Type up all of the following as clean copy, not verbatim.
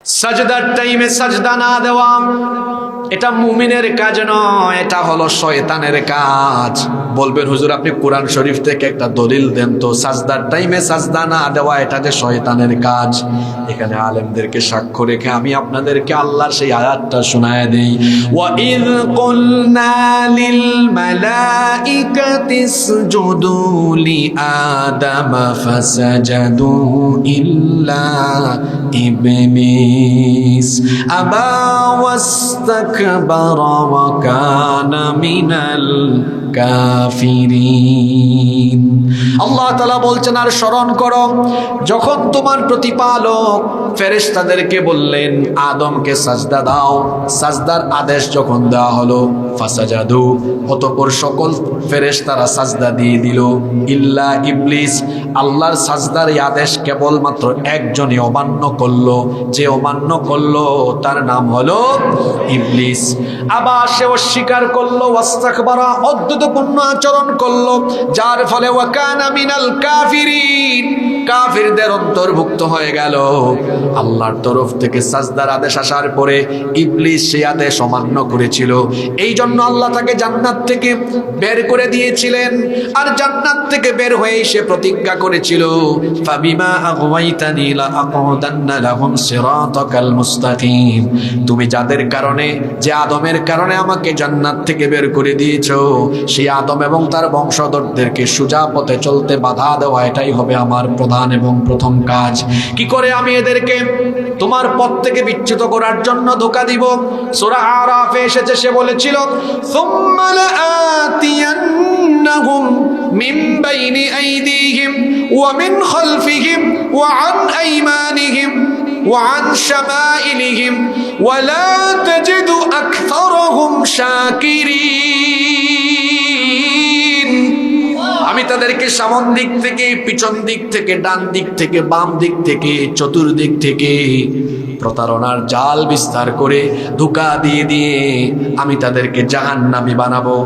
সাজদার টাইমে সাজদা না দেওয়া এটা মুমিনের কাজ নয়, এটা হলো শয়তানের কাজ। বলবেন হুজুর আপনি কোরআন শরীফ থেকে একটা দলিল দেন তো, সাজদার টাইমে সাজদা না দেওয়া এটা যে শয়তানের কাজ। এখানে আলেমদেরকে সাক্ষ্য রেখে আমি আপনাদেরকে আল্লাহর সেই আয়াতটা শোনায় দেই। ওয়া ইয কুলনা লিল মালাইকাতি ইসজুদু লি আদম ফাসাজাদু ইল্লা ইবলিস আবা ওয়াস্তাকবারা ওয়া কানা মিনাল কাফিরিন। আল্লাহ তাআলা বলছেন, আর স্মরণ করো যখন তোমার প্রতিপালক ফেরেশতাদেরকে বললেন আদমকে সাজদা দাও, সাজদার আদেশ যখন দেওয়া হলো, ফাসাজাদু অতঃপর সকল ফেরেশতারা সাজদা দিয়ে দিল, ইল্লা ইবলিস আল্লাহর সাজদার এই আদেশ কেবলমাত্র একজনই অমান্য করলো। যে অমান্য করলো তার নাম হলো ইবলিস। আবার সে অস্বীকার করলো, ওয়াস্তাকবারা অদ্ভুতপূর্ণ আচরণ করলো, যার ফলে ওয়া কানা মিনাল কাফিরিন কাফিরদের অন্তর্ভুক্ত হয়ে গেল। আল্লাহর তরফ থেকে সাজদার আদেশ আসার পরে ইবলিস সেই আদেশ অমান্য করেছিল। এই জন্য আল্লাহ তাকে জান্নাত থেকে বের করে দিয়েছিলেন। আর জান্নাত থেকে বের হয়ে সে প্রতিজ্ঞা করেছিল, ফাবিমা আগওয়াইতানি লা আকুদান্না লাহুম সিরাতাকাল মুস্তাকিম। তুমি যাদের কারণে, যে আদমের কারণে আমাকে জান্নাত থেকে বের করে দিয়েছো, সেই আদম এবং তার বংশধরদেরকে সোজা পথে চলতে বাধা দেওয়া এটাই হবে আমার প্রধান এবং প্রথম কাজ। কি করে আমি এদেরকে তোমার পথ থেকে বিচ্যুত করার জন্য ধোঁকা দিব? সূরা আরাফে এসেছে, সে বলেছিল সুম্মা লাআতিয়ান্নাহুম মিন বাইনি আইদিহিম ওয়া মিন খালফিহিম ওয়া আন আইমানিহিম ওয়া আন শামাইলিহিম ওয়া লা তাজিদু আকসারাহুম শাকিরিন। আমি তাদেরকে সামন দিক থেকে, পিছন দিক থেকে, ডান দিক থেকে, বাম দিক থেকে, চতুর্দিক থেকে প্রতারণার জাল বিস্তার করে ধোঁকা দিয়ে দিয়ে আমি তাদেরকে জাহান্নামী বানাবো।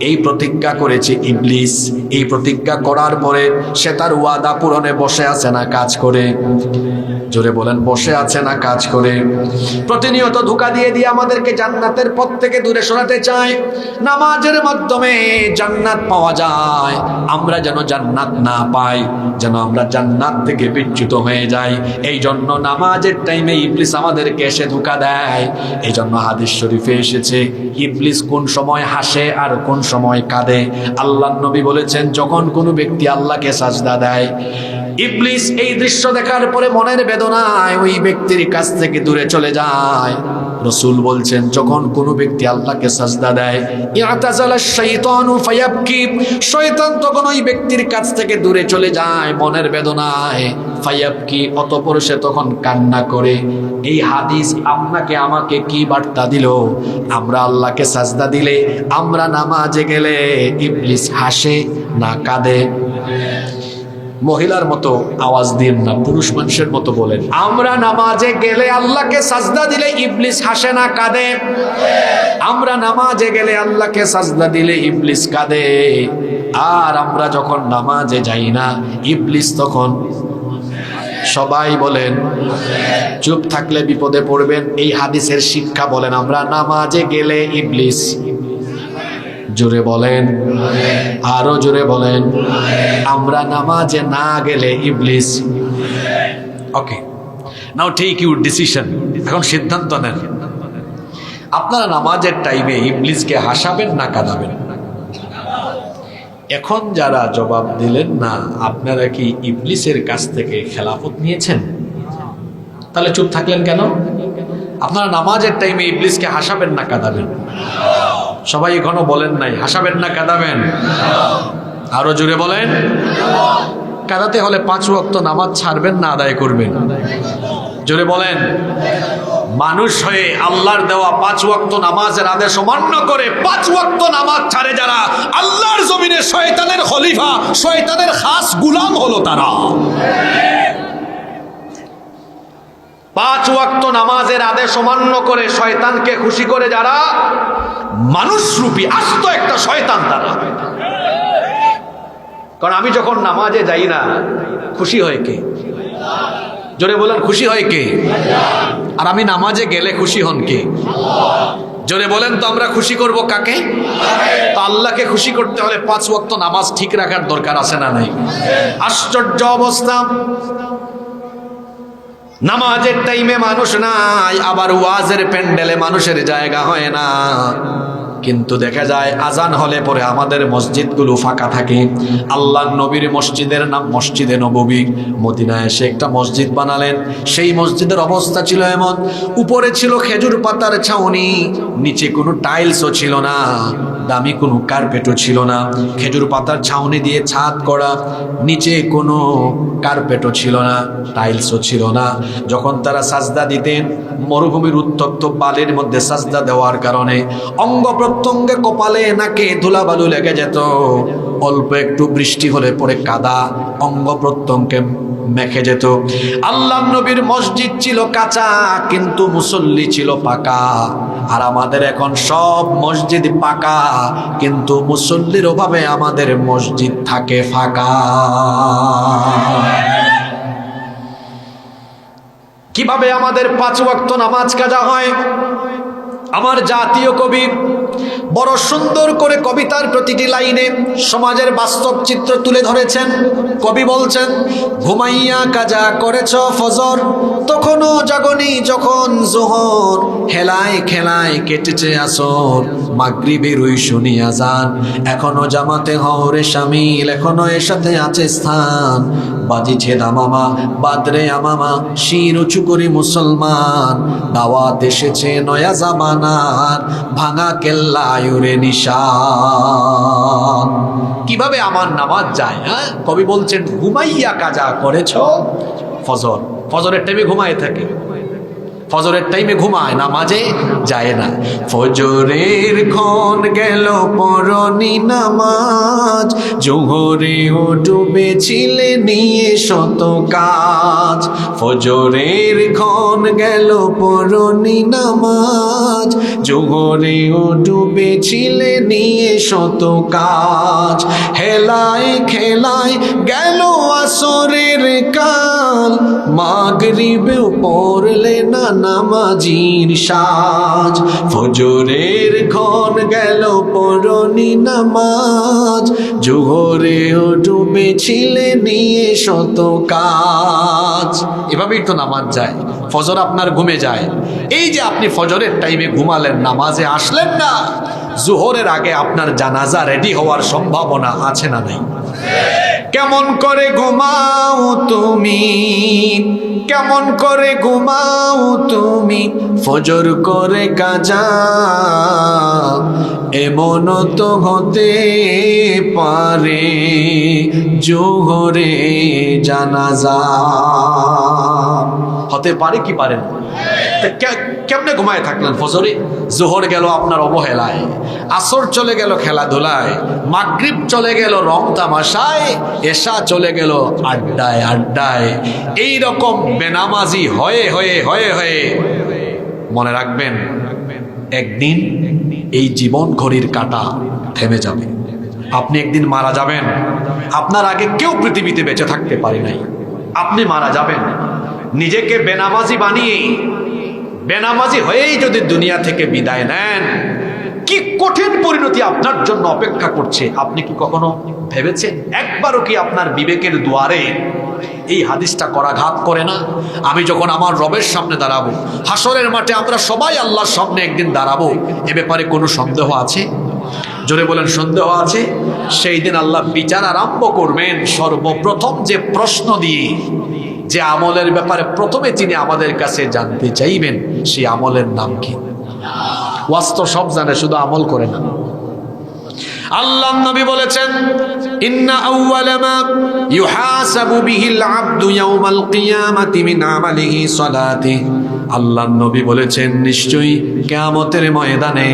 এই প্রতিজ্ঞা করেছে ইবলিস। এই প্রতিজ্ঞা করার পরে সে তার ওয়াদা পূরণে বসে আছে না কাজ করে? জোরে বলেন, বসে আছে না কাজ করে? প্রতিনিয়ত ধোঁকা দিয়ে দিয়ে আমাদেরকে জান্নাতের পথ থেকে দূরে সরাতে চায়। নামাজের মাধ্যমে জান্নাত পাওয়া যায়, আমরা যেন জান্নাত না পাই, যেন আমরা জান্নাত থেকে বিচ্যুত হয়ে যাই। এই জন্য নামাজের টাইমে ইবলিস আমাদেরকে এসে ধোঁকা দেয়। এই জন্য হাদিস শরীফে এসেছে ইবলিস কোন সময় হাসে আর কোন সময় কাঁদে। আল্লাহর নবী বলেছেন, যখন কোনো ব্যক্তি আল্লাহকে সাজদা দেয়, ইবলিস এই দৃশ্য দেখার পরে মনের বেদনায় ওই ব্যক্তির কাছ থেকে দূরে চলে যায়। রাসূল বলছেন, যখন কোনো ব্যক্তি আল্লাহকে সাজদা দেয়, ইয়াতাজালা শাইতানু ফায়াবকি, শয়তান তখন ওই ব্যক্তির কাছ থেকে দূরে চলে যায় মনের বেদনায়। ফায়াবকি অতঃপর সে তখন কান্না করে। এই হাদিস আপনাকে আমাকে কি বার্তা দিল? আমরা আল্লাহকে সাজদা দিলে, আমরা নামাজে গেলে ইবলিস হাসে না কাঁদে? মহিলার মতো আওয়াজ দিন না, পুরুষ মানুষের মতো বলেন। আমরা নামাজে গেলে, আল্লাহকে সাজদা দিলে ইবলিস হাসে না কাঁদে? আমরা নামাজে গেলে আল্লাহকে সাজদা দিলে ইবলিস কাঁদে। আর আমরা যখন নামাজে যাই না, ইবলিস তখন, সবাই বলেন, চুপ থাকলে বিপদে পড়বেন। এই হাদিসের শিক্ষা বলেন, আমরা নামাজে গেলে ইবলিস, জোরে বলেন, আরো জোরে বলেন, আমরা নামাজে না গেলে ইবলিস। ওকে, নাও টেক ইউর ডিসিশন। এখন সিদ্ধান্ত নেন, আপনারা নামাজের টাইমে ইবলিসকে হাসাবেন না কাঁদাবেন? এখন যারা জবাব দিলেন না, আপনারা কি ইবলিসের কাছ থেকে খেলাফত নিয়েছেন? তাহলে চুপ থাকলেন কেন? আপনারা নামাজের টাইমে ইবলিসকে হাসাবেন না কাঁদাবেন? সবাই এখনো বলেন নাই, হাসাবেন না কাঁদাবেন? আরো জোরে বলেন। কাঁদাতে হলে 5 ওয়াক্ত নামাজ ছাড়বেন না আদায় করবেন? জোরে বলেন। মানুষ হয়ে আল্লাহর দেওয়া 5 ওয়াক্ত নামাজের আদেশ অমান্য করে 5 ওয়াক্ত নামাজ ছাড়ে যারা, আল্লাহর জমিনে শয়তানের খলিফা, শয়তানের খাস গোলাম হলো তারা। 5 ওয়াক্ত নামাজের আদেশ অমান্য করে শয়তানকে খুশি করে যারা, মানুষরূপী আস্ত একটা শয়তান তারা। কারণ আমি যখন নামাজে যাই না, খুশি হয় কে? জোরে বলেন খুশি হয় কে? আর আমি নামাজে গেলে খুশি হন কে? জোরে বলেন তো আমরা খুশি করব কাকে? তো আল্লাহকে খুশি করতে হলে 5 ওয়াক্ত নামাজ ঠিক রাখার দরকার আছে না নাই? আশ্চর্য অবস্থা, নামাজের টাইমে মানুষ নাই, আবার ওয়াজের প্যান্ডেলে মানুষের জায়গা হয় না, কিন্তু দেখা যায় আজান হলে পরে আমাদের মসজিদগুলো ফাঁকা থাকে। আল্লাহর নবীর মসজিদের নাম মসজিদে নববী। মদিনায় এসে একটা মসজিদ বানালেন। সেই মসজিদের অবস্থা ছিল এমন, উপরে ছিল খেজুর পাতার ছাউনি, নিচে কোনো টাইলসও ছিল না, দামি কোনো কার্পেটও ছিল না, খেজুর পাতার ছাউনি দিয়ে ছাদ করা, নিচে কোনো কার্পেটও ছিল না, টাইলসও ছিল না। যখন তারা সাজদা দিতেন, মরুভূমির উত্তপ্ত বালির মধ্যে সাজদা দেওয়ার কারণে অঙ্গ প্রত্যঙ্গে, কপালে নাকে ধুলাবালু লেগে যেত। অল্প একটু বৃষ্টি হলে পরে কাদা অঙ্গ প্রত্যঙ্গে মেখে যেত। আল্লাহ নবীর মসজিদ ছিল কাঁচা, কিন্তু মুসল্লি ছিল পাকা। আর আমাদের এখন সব মসজিদ পাকা, কিন্তু মুসল্লির অভাবে আমাদের মসজিদ থাকে ফাঁকা। কিভাবে আমাদের 5 ওয়াক্ত নামাজ কাজা হয়? আমার জাতীয় কবি বড় সুন্দর করে কবিতার প্রতিটি লাইনে সমাজের বাস্তব চিত্র তুলে ধরেছেন। কবি বলছেন, ঘুমাইয়া কাজা করেছ ফজর, তখনও জাগনি যখন জোহর, হেলায় খেলায় কেটেছে আসর, মাগরিবের ওই শুনি আজান, এখনো জামাতে হওরে শামিল, এখনো এর সাথে আছে স্থান, বাজিছে দামামা বাদরে আমামা, শির উঁচু করি মুসলমান, দাওয়াত এসেছে নয়া জামানার, ভাঙা কেল্লা আয়ুরে নিশান। কিভাবে আমার নামাজ যায়? হ্যাঁ, কবি বলছেন, ঘুমাইয়া কাজা করেছ ফজর। ফজরের টাইমে ঘুমায় থাকে, ফজরের টাইমে ঘুমায়, নামাজে যায় না। ফজরের ক্ষণ গেল পরনি নামাজ, জোহরে ও ডুবেছিলে নিয়ে শত কাজ। ফজরের ক্ষণ গেল পরনি নামাজ, জোহরে ও ডুবেছিলে নিয়ে শত কাজ, হেলায় খেলায় গেল আসরের কাল, মাগরিবেও পড়লে না নামাজির সাজ। ফজরের ক্ষণ গেল পরনি নামাজ, জোহরে ও ডুবেছিলে নিয়ে শত কাজ। এভাবেই তো নামাজ যায়। ফজর আপনার ঘুমে যায়। এই যে আপনি ফজরের টাইমে ঘুমালেন, নামাজে আসলেন না, জোহরের আগে আপনার জানাজা রেডি হওয়ার সম্ভাবনা আছে না নাই? কেমন করে ঘুমাও তুমি, কেমন করে ঘুমাও তুমি, ফজর করে কাজা, এমন তো হতে পারে জোহরে জানাজা। হতে পারে কি পারে না? কেমনে ঘুমায় থাকলেন ফজরে? জোহর গেল আপনার অবহেলায়, আসর চলে গেল খেলাধুলায়, মাগরিব চলে গেল রং তামাশায়, এশা চলে গেল আড্ডায় আড্ডায়। এই রকম বেনামাজি হয়ে হয়ে হয়ে হয়ে মনে রাখবেন, একদিন এই জীবন ঘড়ির কাঁটা থেমে যাবে। আপনি একদিন মারা যাবেন। আপনার আগে কেউ পৃথিবীতে বেঁচে থাকতে পারে নাই। আপনি মারা যাবেন। নিজেকে বেনামাজি বানিয়ে, বেনামাজি হয়েই যদি দুনিয়া থেকে বিদায় নেন, কি কঠিন পরিণতি আপনার জন্য অপেক্ষা করছে আপনি কি কখনো ভেবেছেন? একবারও কি আপনার বিবেকের দুয়ারে এই হাদিসটা করাঘাত করে না? আমি যখন আমার রবের সামনে দাঁড়াবো, হাসরের মাঠে আমরা সবাই আল্লাহর সামনে একদিন দাঁড়াবো, এ ব্যাপারে কোনো সন্দেহ আছে? জোরে বলেন, সন্দেহ আছে? সেই দিন আল্লাহ বিচার আরম্ভ করবেন সর্বপ্রথম যে প্রশ্ন দিয়ে, যে আমলের ব্যাপারে প্রথমে তিনি আমাদের কাছে জানতে চাইবেন, সেই আমলের নাম কি? ওয়াস্ত সব জানে, শুধু আমল করে না। আল্লাহ নবী বলেছেন, ইন্না আউওয়ালা মা ইউহাসাবু বিহিল আবদু ইয়াউমাল কিয়ামাতি মিন আমালিহি সালাতিহি। আল্লাহ নবী বলেছেন, নিশ্চয়ই কিয়ামতের ময়দানে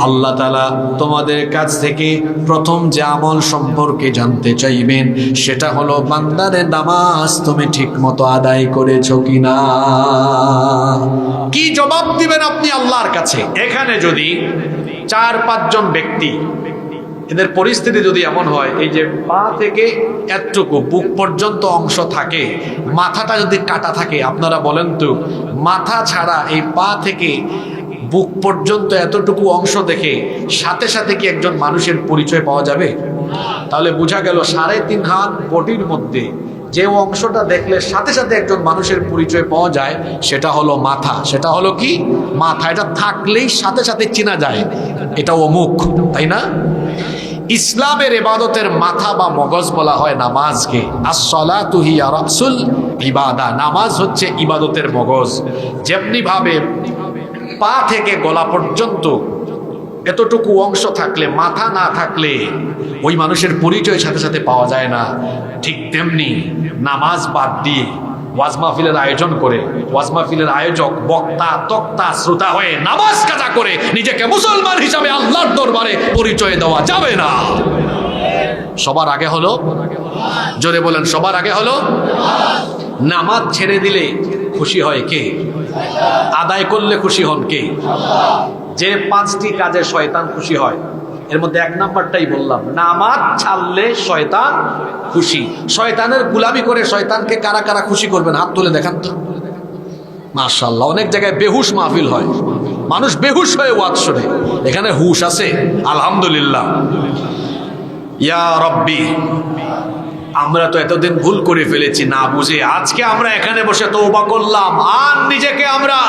আল্লাহ তাআলা তোমাদের কাছ থেকে প্রথম যে আমল সম্পর্কে জানতে চাইবেন, সেটা হলো বান্দারে নামাজ তুমি ঠিকমতো আদায় করেছো কিনা। কি জবাব দিবেন আপনি আল্লাহর কাছে? এখানে যদি 4-5 জন ব্যক্তি এদের পরিস্থিতি যদি এমন হয়, এই যে পা থেকে এতটুকু বুক পর্যন্ত অংশ থাকে, মাথাটা যদি কাটা থাকে, আপনারা বলেন তো মাথা ছাড়া এই পা থেকে বুক পর্যন্ত এতটুকু অংশ দেখে সাথে সাথে কি একজন মানুষের পরিচয় পাওয়া যাবে? তাহলে বোঝা গেল 3.5 হাত বডির মধ্যে যে অংশটা দেখলে সাথে সাথে একজন মানুষের পরিচয় পাওয়া যায় সেটা হলো মাথা। সেটা হলো কি? মাথা। এটা থাকলেই সাথে সাথে চেনা যায় এটা অমুক, তাই না? ইসলামের ইবাদতের মাথা বা মগজ বলা হয় নামাজকে। আস-সালাতু হিয়া রাসুল ইবাদা। নামাজ হচ্ছে ইবাদতের মগজ। যেমনি ভাবে পা থেকে গলা পর্যন্ত এতটুকু অংশ থাকলে, মাথা না থাকলে ওই মানুষের পরিচয় সাথে সাথে পাওয়া যায় না, ঠিক তেমনি নামাজ বাদ দিয়ে ওয়াজ মাহফিলের আয়োজন করে ওয়াজ মাহফিলের আয়োজক বক্তা তক্তা শ্রোতা হয়ে নামাজ কাজা করে নিজেকে মুসলমান হিসাবে আল্লাহর দরবারে পরিচয় দেওয়া যাবে না। সবার আগে হলো, জোরে বলেন, সবার আগে হলো নামাজ। ছেড়ে দিলে খুশি হয় কে? আদায় করলে খুশি হন কে? যে 5টি কাজে শয়তান খুশি হয় এর মধ্যে 1 নাম্বারটাই বললাম, নামাজ ছাড়লে শয়তান খুশি। শয়তানের গোলামি করে শয়তানকে কারা কারা খুশি করবেন হাত তুলে দেখান তো। মাশাআল্লাহ, অনেক জায়গায় বেহুশ মাহফিল হয়, মানুষ বেহুশ হয়ে ওয়াজ শুনে, এখানে হুশ আছে আলহামদুলিল্লাহ। ইয়া রব্বি, আমরা তো এতদিন ভুল করে ফেলেছি না বুঝে। আজকে আমরা এখানে বসে তওবা করলাম, আর নিজেকে আমরা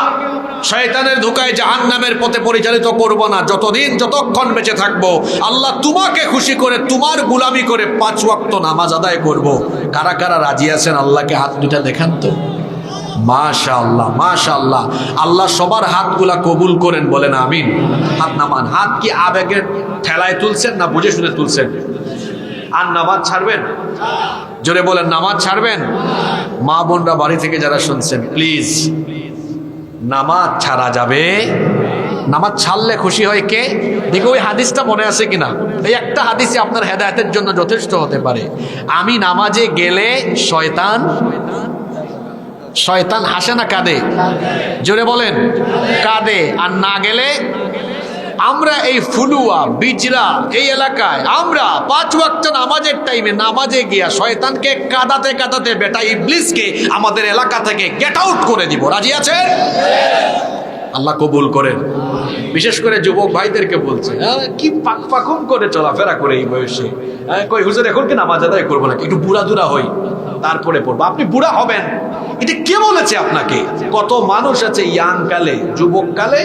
শয়তানের ধোঁকায় জাহান্নামের পথে পরিচালিত করব না যতক্ষণ বেঁচে থাকবো। আল্লাহ তোমাকে খুশি করে তোমার গোলামি করে 5 ওয়াক্ত নামাজ আদায় করব। কারা কারা রাজি আছেন আল্লাহকে হাত দুটা দেখান তো। মাশাআল্লাহ মাশাআল্লাহ, আল্লাহ সবার হাতগুলা কবুল করেন, বলেন আমিন। হাত নামান। হাত কি আবেগের ঠেলায় তুলছেন না বুঝে শুনে তুলছেন? আর নামাজ ছাড়বেন? জোরে বলেন, নামাজ ছাড়বেন? মা বোনরা বাড়ি থেকে যারা শুনছেন, প্লিজ নামাজ ছাড়া যাবে। নামাজ ছাড়লে খুশি হয় কে? দেখো ওই হাদিসটা মনে আছে কিনা। এই একটা হাদিসে আপনার হেদায়েতের জন্য যথেষ্ট হতে পারে। আমি নামাজে গেলে শয়তান হাসে না কাঁদে? জোরে বলেন, কাঁদে। আর না গেলে আমরা এই ফুলুয়া বিজরা এই এলাকায় আমরা 5 ওয়াক্ত নামাজের টাইমে নামাজে গিয়া শয়তানকে কাঁদাতে কাঁদাতে বেটা ইবলিসকে আমাদের এলাকা থেকে গেট আউট করে দিব। রাজি আছেন? আল্লাহ কবুল করেন। বিশেষ করে যুবক ভাইদেরকে বলছে, কি পাকুম করে চলাফেরা করে এই বয়সে, কই হুজুর এখন কি নামাজ আদায় করবো না, একটু বুড়া দুরা হই তারপরে পড়বো। আপনি বুড়া হবেন এটা কে বলেছে আপনাকে? কত মানুষ আছে ইয়াং কালে, যুবক কালে,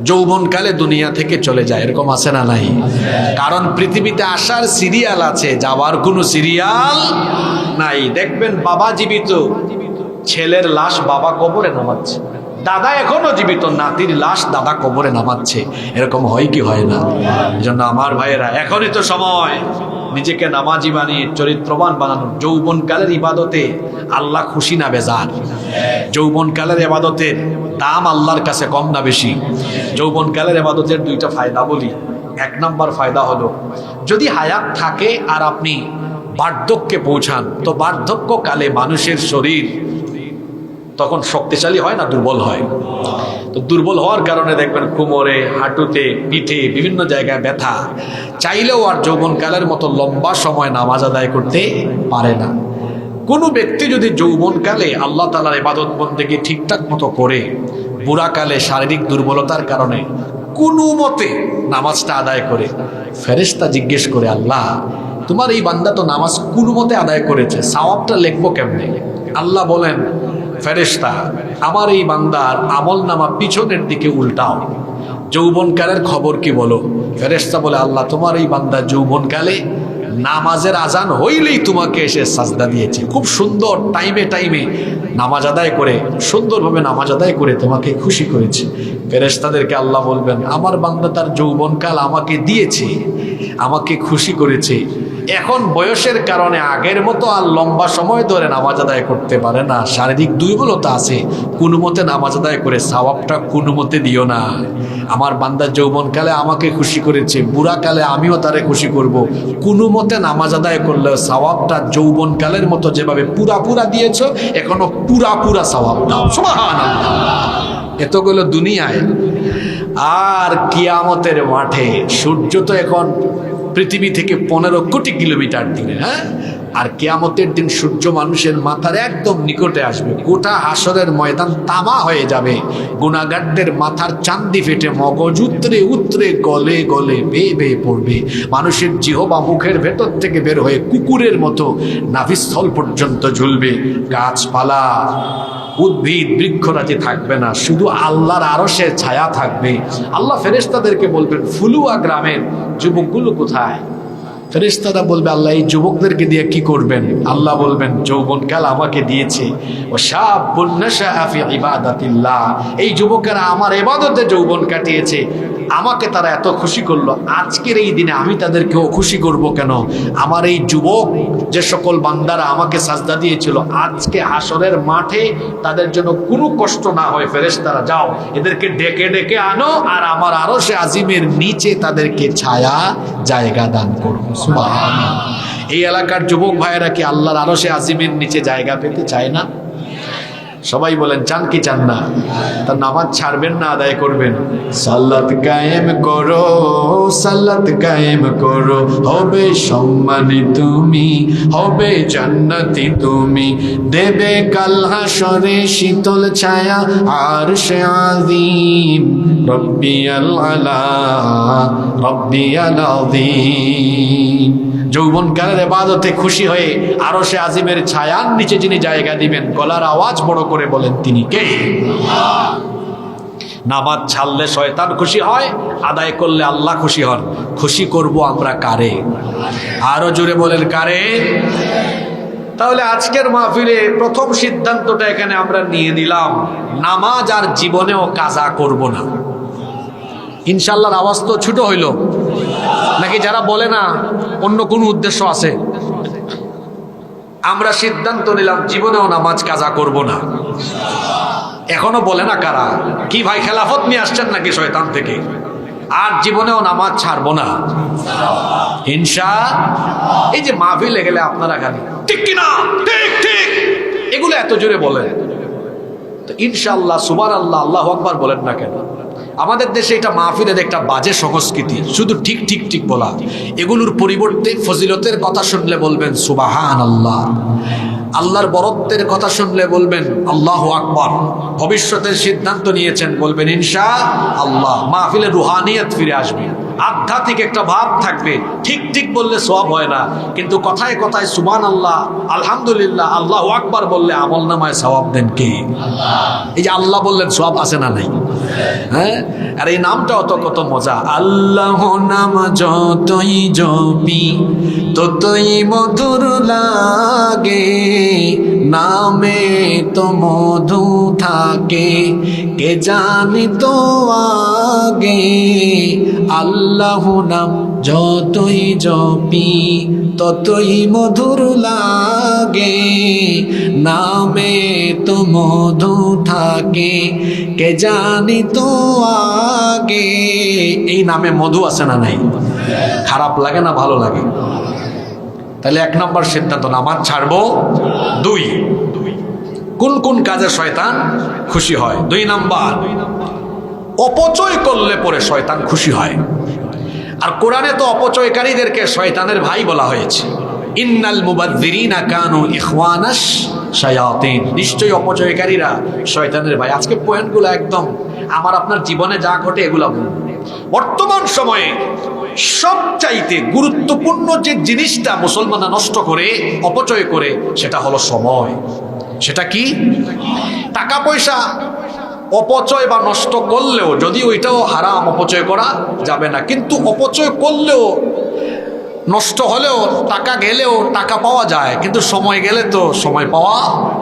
যৌবনকালে দুনিয়া থেকে চলে যায়, এরকম আছে না নাই? কারণ পৃথিবীতে আসার সিরিয়াল আছে, যাওয়ার কোনো সিরিয়াল নাই। দেখবেন বাবা জীবিত, ছেলের লাশ বাবা কবরে নামাচ্ছে, দাদা এখনো জীবিত, নাতির লাশ দাদা কবরে নামাচ্ছে। এরকম হয় কি হয় না? এজন্য আমার ভাইয়েরা, এখনই তো সময় নিজেকে নামাজি বানিয়ে চরিত্রবান বানানোর। যৌবনকালের ইবাদতে আল্লাহ খুশি না বেজার? যৌবনকালের ইবাদতের দাম আল্লাহর কাছে কম না বেশি? যৌবনকালের ইবাদতের 2টা ফায়দা বলি। 1 নাম্বার ফায়দা হলো, যদি হায়াত থাকে আর আপনি বার্ধক্যে পৌঁছান, তো বার্ধক্যকালে মানুষের শরীর তখন শক্তিশালী হয় না, দুর্বল হয়। তো দুর্বল হওয়ার কারণে দেখবেন কোমরে, হাঁটুতে, পিঠে বিভিন্ন জায়গায় ব্যথা, চাইলেও আর যৌবনকালের মতো লম্বা সময় নামাজ আদায় করতে পারে না। কোনো ব্যক্তি যদি যৌবনকালে আল্লাহ তাআলার ইবাদত বন্দেগী ঠিকঠাক মতো করে বুড়াকালে শারীরিক দুর্বলতার কারণে কোনো মতে নামাজটা আদায় করে, ফেরেশতা জিজ্ঞেস করে, আল্লাহ তোমার এই বান্দা তো নামাজ কোনো মতে আদায় করেছে, সওয়াবটা লিখবো কেমনে? আল্লাহ বলেন, ফেরেশতা আমার এই বান্দার আমল নামা পিছনের দিকে উল্টাও, যৌবনকালের খবর কি বলো। ফেরেশতা বলে, আল্লাহ তোমার এই বান্দা যৌবনকালে নামাজের আজান হইলেই তোমাকে এসে সাজদা দিয়েছে, খুব সুন্দর টাইমে টাইমে নামাজ আদায় করে, সুন্দরভাবে নামাজ আদায় করে তোমাকে খুশি করেছে। ফেরেশতাদেরকে আল্লাহ বলবেন, আমার বান্দা তার যৌবনকাল আমাকে দিয়েছে, আমাকে খুশি করেছে, এখন বয়সের কারণে আগের মতো আর লম্বা সময় ধরে নামাজ আদায় করতে পারে না, শারীরিক দুর্বলতা আছে, কোনো মতে নামাজ আদায় করে সওয়াবটা কোনো মতে দিও না। আমার বান্দা যৌবনকালে আমাকে খুশি করেছে, বুড়াকালে আমিও তারে খুশি করব, কোনো মতে নামাজ আদায় করলেও সওয়াবটা যৌবনকালের মতো যেভাবে পুরা দিয়েছো, এখনো পুরা সওয়াব দাও। সুবহানাল্লাহ। এতগুলো দুনিয়ায়, আর কিয়ামতের মাঠে সূর্য তো এখন পৃথিবী থেকে 15 কোটি কিলোমিটার দূরে। হ্যাঁ, আর কিয়ামতের দিন সূর্য মানুষের মাথার একদম নিকটে আসবে, গোটা হাসরের ময়দান তামা হয়ে যাবে, গুনাহগারদের মাথার চান্দি ফেটে মগজ উতরে উতরে গলে গলে বেয়ে বেয়ে পড়বে, মানুষের জিহবা মুখের ভেতর থেকে বের হয়ে কুকুরের মতো নাভিস্থল পর্যন্ত ঝুলবে, গাছপালা উদ্ভিদ বৃক্ষরাজি থাকবে না, শুধু আল্লাহর আরশের ছায়া থাকবে। আল্লাহ ফেরেশতাদেরকে বলবেন, ফুলুয়া গ্রামের যুবকগুলো কোথায়? ফেরেশতারা বলবে, আল্লাহ এই যুবকদেরকে দিয়ে কি করবেন? আল্লাহ বলবেন, যৌবনকাল আমাকে দিয়েছে, ও শাবুন নাশআ ফি ইবাদাতিল্লাহ, এই যুবকেরা আমার ইবাদতে যৌবন কাটিয়েছে, আমাকে তারা এত খুশি করলো, আজকের এই দিনে আমি তাদেরকেও খুশি করব কেন? আমার এই যুবক যে সকল বান্দারা আমাকে সাজদা দিয়েছিল, আজকে হাসরের মাঠে তাদের জন্য কোনো কষ্ট না হয়, ফেরেশতারা যাও এদেরকে ডেকে ডেকে আনো, আর আমার আরশে আজিমের নিচে তাদেরকে ছায়া জায়গা দান করো। সুবহানাল্লাহ। এই এলাকার যুবক ভাইয়েরা কি আল্লাহর আরশে আজিমের নিচে জায়গা পেতে চায় না? সবাই বলেন, চান কি চান না? তার নামাজ ছাড়বেন না, আদায় করবেন। সালাত কায়েম করো, সালাত কায়েম করো, হবে সম্মানী তুমি, হবে জান্নাতি তুমি, দেবে কাল হাসরে শীতল ছায়া আরশে আযীম, রব্বিয়াল আলা রব্বিয়াল আযীম। যৌবনকালের ইবাদতে খুশি হয়ে আরশে আজিমের ছায়ার নিচে যিনি জায়গা দিবেন, গলার আওয়াজ বড় করে বলেন, তিনি কে? নামাজ ছাড়লে শয়তান খুশি হয়, আদায় করলে আল্লাহ খুশি হন। খুশি করব আমরা কারে? আরো জোরে বলেন, কারে? তাহলে আজকের মাহফিলে প্রথম সিদ্ধান্তটা এখানে আমরা নিয়ে নিলাম, নামাজ আর জীবনেও কাজা করব না। ইনশাআল্লাহর আওয়াজ তো ছোট হইল নাকি? যারা বলে না অন্য কোনো উদ্দেশ্য আছে? আমরা সিদ্ধান্ত নিলাম জীবনেও নামাজ কাজা করব না। এখনো বলে না কারা? কি ভাই, খেলাফত নিয়ে আসছেন নাকি শয়তান থেকে? আর জীবনেও নামাজ ছাড়বো না ইনশাআল্লাহ। এই যে মাহফিলে গেলে আপনারা খালি ঠিক কিনা, ঠিক ঠিক এগুলো এত জোরে বলেন, তো ইনশাআল্লাহ সুবহানাল্লাহ আল্লাহু আকবার বলেন না কেন? আমাদের দেশে এটা মাহফিলের একটা বাজে সংস্কৃতি, শুধু ঠিক ঠিক ঠিক বলা। এগুলোর পরিবর্তে ফজিলতের কথা শুনলে বলবেন সুবহানাল্লাহ, আল্লাহর বরত্বের কথা শুনলে বলবেন আল্লাহু আকবার, ভবিষ্যতের সিদ্ধান্ত নিয়েছেন বলবেন ইনশাআল্লাহ। মাহফিলে রুহানিয়ত ফিরে আসবে, আধ্যাত্মিক একটা ভাব থাকবে। ঠিক ঠিক বললে সওয়াব হয় না, কিন্তু কথায় কথায় সুবহানাল্লাহ, আলহামদুলিল্লাহ, আল্লাহু আকবার বললে আমলনামায় সওয়াব দেন কে? এই যে আল্লাহ বললেন, সওয়াব আছে না নাই? হ্যাঁ, আর এই নামটাও তো কত মজা। আল্লাহ নাম যতই জপি ততই মধুর লাগে, নামে তো মধু থাকে, কে জানি তো আগে। আল্লাহ নাম যতই জপি ততই মধুর লাগে, নামে তো মধু থাকে, কে জানি তো আগে। এই নামে মধু আছে না নাই? খারাপ লাগে না ভালো লাগে? তাহলে 1 নম্বর সিদ্ধান্ত, নামাজ ছাড়বো। 2, কোন কোন কাজে শয়তান খুশি হয়? 2 নাম্বার, অপচয় করলে পরে শয়তান খুশি হয়। আর কোরআনে তো অপচয়কারীদেরকে শয়তানের ভাই বলা হয়েছে, ইন্নাল মুবাযযিরিনা কানু ইখওয়ানাশ শায়াতিন, নিশ্চয়ই অপচয়কারীরা শয়তানের ভাই। আজকে পয়েন্টগুলো একদম আমার আপনার জীবনে যা ঘটে এগুলা বলুন। বর্তমান সময়ে সবচাইতে গুরুত্বপূর্ণ যে জিনিসটা মুসলমানরা নষ্ট করে, অপচয় করে, সেটা হলো সময়। সেটা কি? টাকা পয়সা অপচয় বা নষ্ট করলেও, যদি ওইটাও হারাম, অপচয় করা যাবে না, কিন্তু অপচয় করলেও, নষ্ট হলেও, টাকা গেলেও টাকা পাওয়া যায়, কিন্তু সময় গেলে তো সময় পাওয়া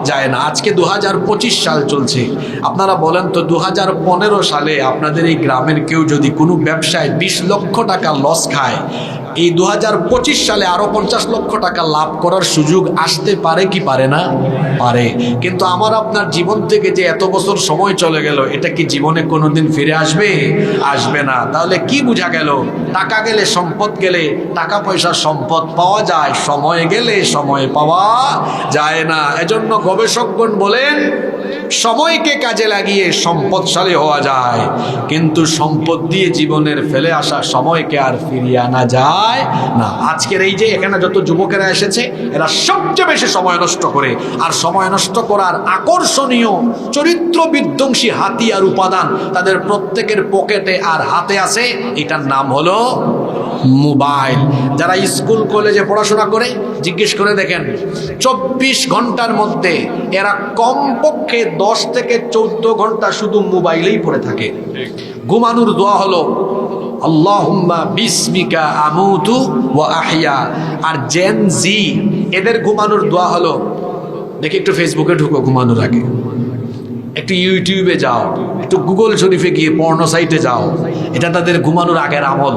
যায় না। আজকে 2025 সাল চলছে, আপনারা বলেন তো 2015 সালে আপনাদের এই গ্রামের কেউ যদি কোনো ব্যবসায় 20 লক্ষ টাকা লস খায়, এই 2025 সালে আরো 50 লক্ষ টাকা লাভ করার সুযোগ আসতে পারে কি পারে না? পারে। কিন্তু আমার আপনার জীবন থেকে যে এত বছর সময় চলে গেল, এটা কি জীবনে কোনোদিন ফিরে আসবে? আসবে না। তাহলে কি বোঝা গেল? টাকা গেলে, সম্পদ গেলে, টাকা পয়সা সম্পদ পাওয়া যায়, সময় গেলে সময় পাওয়া যায় না। এজন্য গবেষকগণ বলেন সময়কে কাজে লাগিয়ে সম্পদশালী হওয়া যায়, কিন্তু সম্পদ দিয়ে জীবনের ফেলে আসা সময়কে আর ফিরিয়ে আনা যায় না। আজকের এই যে এখানে যত যুবকেরা এসেছে, এরা সবচেয়ে বেশি সময় নষ্ট করে, আর সময় নষ্ট করার আকর্ষণীয় চরিত্র বিধ্বংসী হাতিয়ার উপাদান তাদের প্রত্যেকের পকেটে আর হাতে আছে। এটার নাম হলো মোবাইল। যারা স্কুল কলেজে পড়াশোনা করে জিজ্ঞেস করে দেখেন, 24 ঘন্টার মধ্যে এরা কমপক্ষে 10 থেকে 14 ঘন্টা শুধু মোবাইলেই পড়ে থাকে। ঘুমানোর দোয়া হলো আল্লাহুম্মা বিসমিকা আমুতু ওয়া আহইয়া। আর জেন জি এদের ঘুমানোর দোয়া হলো, দেখি একটু ফেসবুকে ঢুকো ঘুমানোর আগে, একটু ইউটিউবে যাও, একটু গুগল শরীফে গিয়ে পর্ন সাইটে যাও। এটা তাদের ঘুমানোর আগের আমল,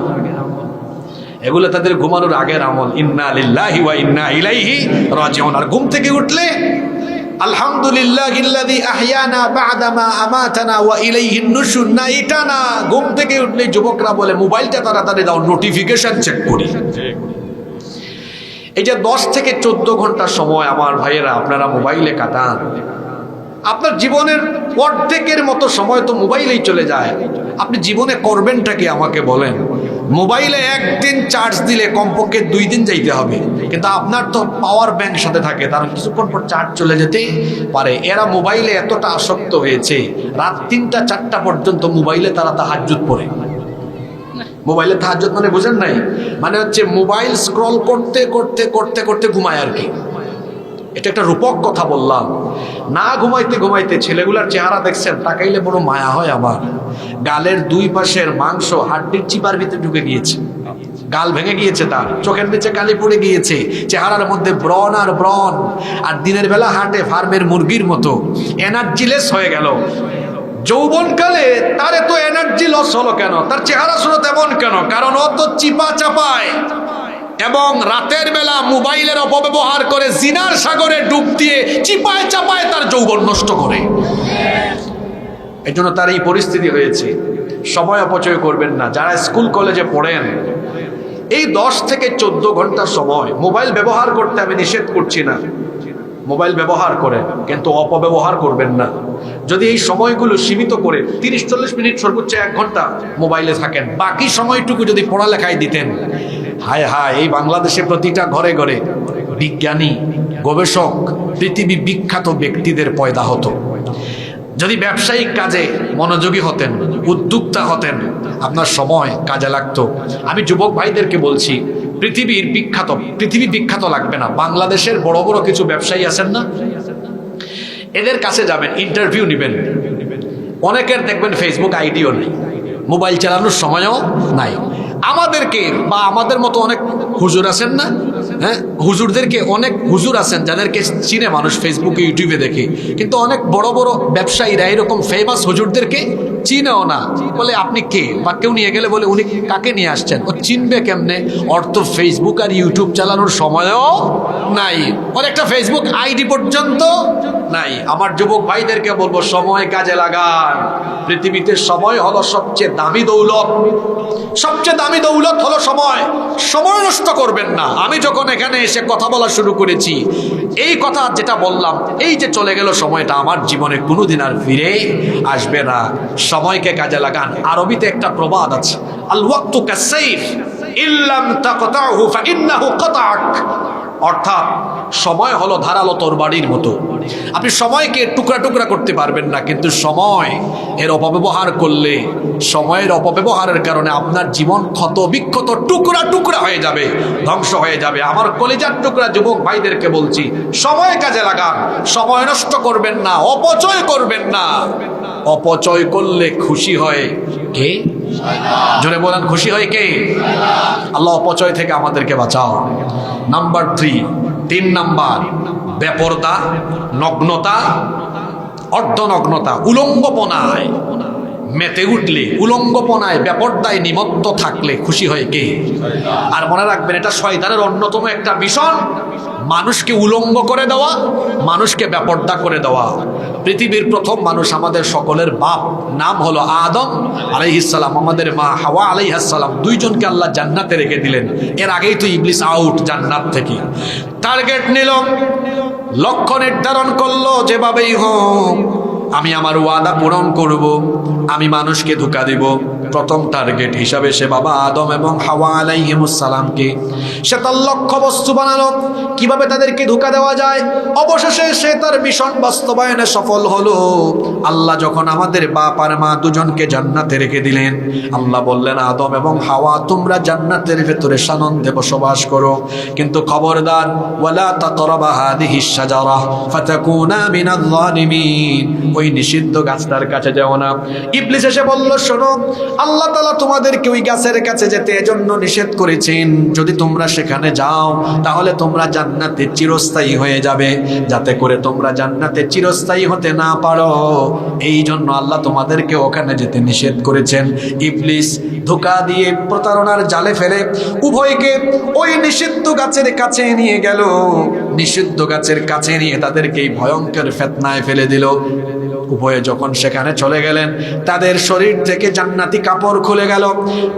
এগুলো তাদের ঘুমানোর আগের আমল। ইন্না লিল্লাহি ওয়া ইন্না ইলাইহি রাজিউন। আর ঘুম থেকে উঠলে আলহামদুলিল্লাহিল্লাযী আহইয়ানা বা'দা মা আমাতানা ওয়া ইলাইহিন নুশুর। না, এটা না। ঘুম থেকে উঠলে যুবকরা বলে মোবাইলটা তাড়াতাড়ি দাও, নোটিফিকেশন চেক করি। এই যে 10 থেকে 14 ঘন্টা সময় আমার ভাইয়েরা আপনারা মোবাইলে কাটান, আপনার জীবনের অর্ধেকের মতো সময় তো মোবাইলেই চলে যায়। আপনি জীবনে করবেনটা কি আমাকে বলেন? মোবাইলে একদিন চার্জ দিলে কমপক্ষে 2 দিন যাইতে হবে, কিন্তু আপনার তো পাওয়ার ব্যাংক সাথে থাকে, তার কিছুক্ষণ পর চার্জ চলে যেতে পারে। এরা মোবাইলে এতটা আসক্ত হয়েছে, রাত 3টা 4টা পর্যন্ত মোবাইলে তারা তাহাজ্জুদ পড়ে। মোবাইলে তাহাজ্জুদ মানে বুঝেন নাই? মানে হচ্ছে মোবাইল স্ক্রল করতে করতে করতে করতে ঘুমায় আর কি। এটা একটা রূপক কথা বললাম। না ঘুমাইতে ঘুমাইতে ছেলেগুলার চেহারা দেখছেন, তাকাইলে বড় মায়া হয় আমার। গালের 2 পাশের মাংস হাড্ডির চিপার ভিতরে ঢুকে গিয়েছে, গাল ভেঙে গিয়েছে, তার চোখের নিচে কালি পড়ে গিয়েছে, চেহারার মধ্যে ব্রণ আর ব্রণ। আর দিনের বেলা হাঁটে ফার্মের মুরগির মতো, এনার্জিলেস হয়ে গেল। যৌবনকালে তার এত এনার্জি লস হলো কেন? তার চেহারা শুনো তেমন কেন? কারণ ও তো চিপা চাপায় এবং রাতের বেলা মোবাইলের অপব্যবহার করে জিনার সাগরে ডুব দিয়ে চিপায় চাপায় তার যৌবন নষ্ট করে। এই জন্য তার এই পরিস্থিতি হয়েছে। সময় অপচয় করবেন না। যারা স্কুল কলেজে পড়েন, এই 10 থেকে 14 ঘন্টা সময় মোবাইল ব্যবহার করতে আমি নিষেধ করছি না, মোবাইল ব্যবহার করেন, কিন্তু অপব্যবহার করবেন না। যদি এই সময়গুলো সীমিত করে 30-40 মিনিট সর্বোচ্চ 1 ঘন্টা মোবাইলে থাকেন, বাকি সময়টুকু যদি পড়ালেখায় দিতেন, হায় হায়, এই বাংলাদেশে প্রতিটা ঘরে ঘরে বিজ্ঞানী, গবেষক, পৃথিবী বিখ্যাত ব্যক্তিদের পয়দা হতো। যদি ব্যবসায়িক কাজে মনোযোগী হতেন, উদ্যোক্তা হতেন, আপনার সময় কাজে লাগতো। আমি যুবক ভাইদেরকে বলছি, পৃথিবী বিখ্যাত লাগবে না, বাংলাদেশের বড় বড় কিছু ব্যবসায়ী আছেন না, এদের কাছে যাবেন, ইন্টারভিউ নেবেন। অনেকের দেখবেন ফেসবুক আইডিও নেই, মোবাইল চালানোর সময়ও নাই। আমাদেরকে বা আমাদের মতো অনেক হুজুর আছেন না, হ্যাঁ, হুজুরদেরকে অনেক হুজুর আছেন যাদেরকে চিনে মানুষ ফেসবুকে ইউটিউবে দেখে, কিন্তু অনেক বড় বড় ব্যবসায়ীরা এরকম ফেমাস হুজুরদেরকে চিনেও না। বলে আপনি কে? বা কেউ নিয়ে গেলে বলে উনি কাকে নিয়ে আসছেন? ও চিনবে কেমনে? ওর তো ফেসবুক আর ইউটিউব চালানোর সময়ও নাই, ওর একটা ফেসবুক আইডি পর্যন্ত নাই। আমার যুবক ভাইদেরকে বলবো, সময় কাজে লাগান। পৃথিবীতে সময় হলো সবচেয়ে দামি দৌলত, সবচেয়ে দামি দৌলত হলো সময়। সময় নষ্ট করবেন না। আমি যখন এখানে এসে কথা বলা শুরু করেছি, এই কথা যেটা বললাম, এই যে চলে গেল সময়টা, আমার জীবনে কোনোদিন আর ফিরে আসবে না। সময়কে কাজে লাগান। আরবিতে একটা প্রবাদ আছে, আল ওয়াক্তু কাসসাইফ ইল্লাম তাকতাহু ফাইন্নাহু কাতাক। অর্থাৎ সময় হলো ধারালো তরবারির মতো। আপনি সময়কে টুকরা টুকরা করতে পারবেন না, কিন্তু সময় এর অপব্যবহার করলে, সময়ের অপব্যবহারের কারণে আপনার জীবন ক্ষত বিক্ষত টুকরা টুকরা হয়ে যাবে, ধ্বংস হয়ে যাবে। আমার কলিজার টুকরা যুবক ভাইদেরকে বলছি, সময় কাজে লাগান, সময় নষ্ট করবেন না, অপচয় করবেন না। অপচয় করলে খুশি হয় কে? জোরে বলেন, খুশি হয় কে? আল্লাহ অপচয় থেকে আমাদেরকে বাঁচাও। নাম্বার 3 নাম্বার, বেপরদা, নগ্নতা, অর্ধনগ্নতা, উলঙ্গপনায় মেতে উঠলে, উলঙ্গপনায় বেপরদায় নিমত্ত থাকলে খুশি হয় কে? আর মনে রাখবেন, এটা শয়তানের অন্যতম একটা মিশন, মানুষকে উলঙ্গ করে দেওয়া, মানুষকে বেপরদা করে দেওয়া। পৃথিবীর প্রথম মানুষ আমাদের সকলের বাপ, নাম হলো আদম আলাইহিস সালাম। আমাদের মা হাওয়া আলাইহিস সালাম, 2 জনকে আল্লাহ জান্নাতে রেখে দিলেন। এর আগেই তো ইবলিস আউট জান্নাত থেকে। টার্গেট নিল, লক্ষ্য নির্ধারণ করলো, যেভাবেই হোক আমি আমার ওয়াদা পূরণ করব, আমি মানুষকে ধোঁকা দিব। প্রথম টার্গেট হিসাবে সে বাবা আদম এবং হাওয়া আলাইহিমুস সালামকে সে তার লক্ষ্য বস্তু বানালো, কিভাবে তাদেরকে ধোঁকা দেওয়া যায়। অবশেষে সে তার মিশন বাস্তবায়নে সফল হলো। আল্লাহ যখন আমাদের বাপ আর মা দুজনকে জান্নাতে রেখে দিলেন, আল্লাহ বললেন আদম এবং হাওয়া তোমরা জান্নাতের ভেতরে সানন্দে বসবাস করো, কিন্তু খবরদার ওয়ালা তাকরাবা হাদিহিশ শাজারা ফাতাকুনা মিনাল যালিমিন, ওই নিষিদ্ধ গাছটার কাছে যাও না। ইবলিস এসে বলল শোনো, আল্লাহ তাআলা তোমাদেরকে ওই গাছের কাছে যেতে এজন্য নিষেধ করেছেন, যদি তোমরা সেখানে যাও তাহলে তোমরা জান্নাতে চিরস্থায়ী হয়ে যাবে, যাতে করে তোমরা জান্নাতে চিরস্থায়ী হতে না পারো এই জন্য আল্লাহ তোমাদেরকে ওখানে যেতে নিষেধ করেছেন। ইবলিস ধোঁকা দিয়ে প্রতারণার জালে ফেলে উভয়কে ওই নিষিদ্ধ গাছের কাছে নিয়ে গেল। নিষিদ্ধ গাছের কাছে নিয়ে তাদেরকে এই ভয়ঙ্কর ফিতনায় ফেলে দিল। উভয়ে যখন সেখানে চলে গেলেন, তাদের শরীর থেকে জান্নাতি কাপড় খুলে গেল।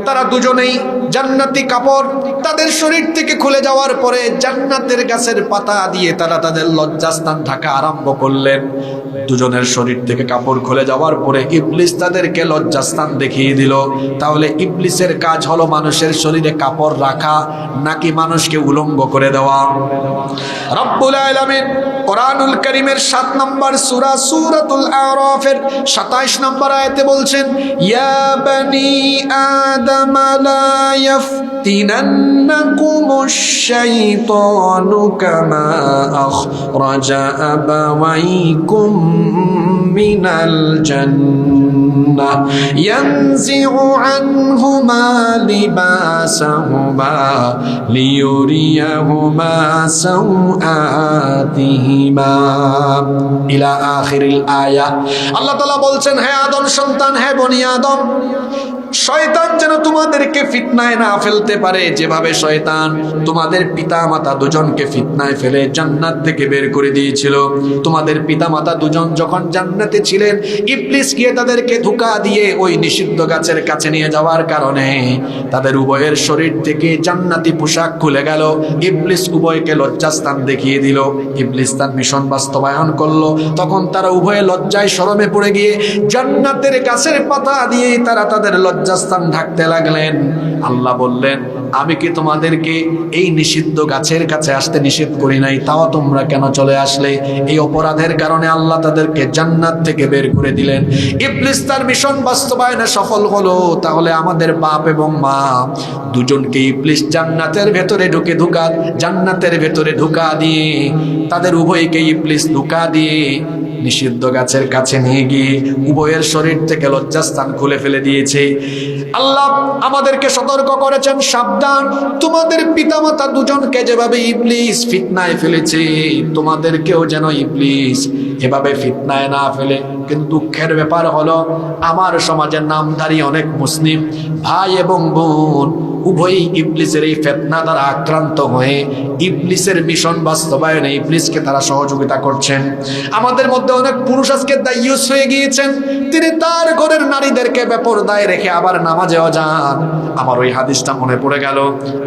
তারা দুজনেই জান্নাতি কাপড় তাদের শরীর থেকে খুলে যাওয়ার পরে জান্নাতের গাছের পাতা দিয়ে তারা তাদের লজ্জাস্থান ঢাকা আরম্ভ করলেন। দুজনের শরীর থেকে কাপড় খুলে যাওয়ার পরে ইবলিস তাদেরকে লজ্জাস্থান দেখিয়ে দিল। তাহলে ইবলিসের কাজ হলো মানুষের শরীরে কাপড় রাখা নাকি মানুষকে উলঙ্গ করে দেওয়া? রব্বুল আলামিন কোরআনুল কারীমের 7 নম্বর সূরা সূরাতুল আরাফের 27 নম্বর আয়াতে বলছেন, ইয়া বানি আদম লা ইয়াফতিনান্নাকুমুশ শাইতানু কামা আখরাজা আবাওয়াইকুম মিনাল জান্নাহ ইয়ানজিউ আনহুমা লিবাসাহুমা লিয়ুরিয়াহুমা সাওআতিহিমা ইলা আখিরিল আয়া। আল্লাহ তাআলা বলছেন, হে আদম সন্তান, হে বনি আদম, শয়তান যেন তোমাদেরকে ফিতনায় না ফেলতে পারে, যেভাবে শয়তান তোমাদের পিতামাতা দুজনকে ফিতনায় ফেলে জান্নাত থেকে বের করে দিয়েছিল। তোমাদের পিতামাতা দুজন যখন জান্নাতে ছিলেন, ইবলিস গিয়ে তাদেরকে ধোঁকা দিয়ে ওই নিষিদ্ধ গাছের কাছে নিয়ে যাওয়ার কারণে তাদের উভয়ের শরীর থেকে জান্নাতি পোশাক খুলে গেল। ইবলিস উভয়কে লজ্জাস্থান দেখিয়ে দিল। ইবলিস তার মিশন বাস্তবায়ন করলো। তখন তারা উভয়ে লজ্জায় শরমে পড়ে গিয়ে জান্নাতের গাছের পাতা দিয়ে তারা তাদের লজ্জাস্থান ঢাকতে লাগলেন। আল্লাহ বললেন, আমি কি তোমাদেরকে এই নিষিদ্ধ গাছের কাছে আসতে নিষেধ করি নাই? তাও তোমরা কেন চলে আসলে? এই অপরাধের কারণে আল্লাহ তাদেরকে জান্নাত থেকে বের করে দিলেন। ইবলিস তার মিশন বাস্তবায়নে সফল হলো। তাহলে আমাদের বাপ এবং মা দুজনকে ইবলিস জান্নাতের ভেতরে ঢুকা দিয়ে তাদের উভয়কে ইবলিস ধোঁকা দিয়ে নিষিদ্ধ গাছের কাছে নিয়ে গিয়ে উভয়ের শরীর থেকে লজ্জাস্থান খুলে ফেলে দিয়েছে। আল্লাহ আমাদেরকে সতর্ক করেছেন, সাবধান, তোমাদের পিতামাতা দুজনকে যেভাবে ইবলিস ফিতনায় ফেলেছে তোমাদেরকেও যেন ইবলিস এভাবে ফিতনায় না ফেলে। কিন্তু দুঃখের ব্যাপার হলো, আমার সমাজের নামধারী অনেক মুসলিম ভাই এবং বোন উভয়ই ইবলিসের এই ফিতনা দ্বারা আক্রান্ত হয়ে ইবলিসের মিশন বাস্তবায়নে ইবলিসকে তারা সহযোগিতা করছেন। আমাদের মধ্যে অনেক পুরুষ আজকে দায়ুস হয়ে গিয়েছেন, তিনি তার ঘরের নারীদেরকে বেপরদায় রেখে আবার নামাজেও যান। আমার ওই হাদিসটা মনে পড়ে গেল,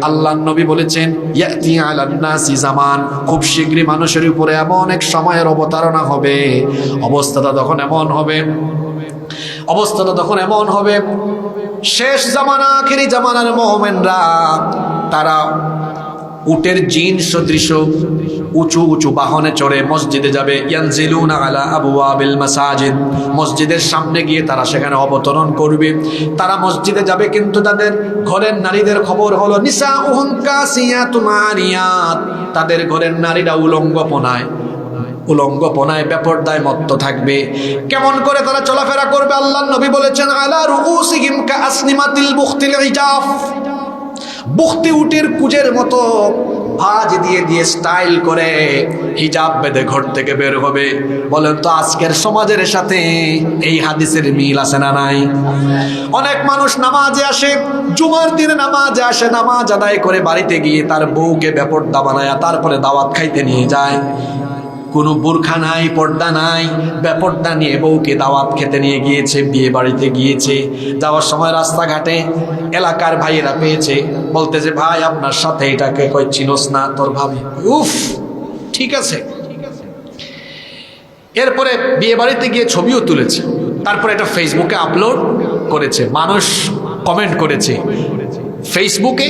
আল্লাহর নবী বলেছেন, ইয়াতি আলান নাসি জামান, খুব শীঘ্রই মানুষের উপরে এমন এক সময়ের অবতারণা হবে, অবস্থাটা তখন এমন হবে শেষ জামানা, আখেরি জামানার মুমিনরা তারা উটের জিন সদৃশ উঁচু উঁচু বাহনে চড়ে মসজিদে যাবে। ইয়ানজিলুনা আলা আবওয়াবিল মাসাজিদ, মসজিদের সামনে গিয়ে তারা সেখানে অবতরণ করবে। তারা মসজিদে যাবে, কিন্তু তাদের ঘরের নারীদের খবর হলো নিসাউহুম কাসিয়াতুন আরিয়াত, তাদের ঘরের নারীরা উলঙ্গপনায় বেপরদায় মত্ত থাকবে। কেমন করে তারা চলাফেরা করবে? আল্লাহর নবী বলেছেন, আলা রুউসিহিম কাআসনিমাতিল বুখতিল ইজাফ, বুখতি উটের কুজের মতো ভাঁজ দিয়ে দিয়ে স্টাইল করে হিজাব বেঁধে ঘর থেকে বের হবে। বলেন তো আজকের সমাজের সাথে এই হাদিসের মিল আছে না নাই? অনেক মানুষ নামাজে আসে, জুমার দিনে নামাজে আসে, নামাজ আদায় করে বাড়িতে গিয়ে তার বউকে বেপরদা বানায় তারপরে দাওয়াত খাইতে নিয়ে যায়। কোনো বোরখা নাই, পর্দা নাই, বেপর্দা নিয়ে বউকে দাওয়াত খেতে নিয়ে গিয়েছে, বিয়ে বাড়িতে গিয়েছে। যাওয়ার সময় রাস্তাঘাটে এলাকার ভাইয়েরা পেয়েছে, বলতেছে, ভাই আপনার সাথে এটাকে কই চিনোস না তোর ভাবি? উফ, ঠিক আছে। এরপরে বিয়ে বাড়িতে গিয়ে ছবিও তুলেছে, তারপরে এটা ফেসবুকে আপলোড করেছে, মানুষ কমেন্ট করেছে। ফেসবুকে,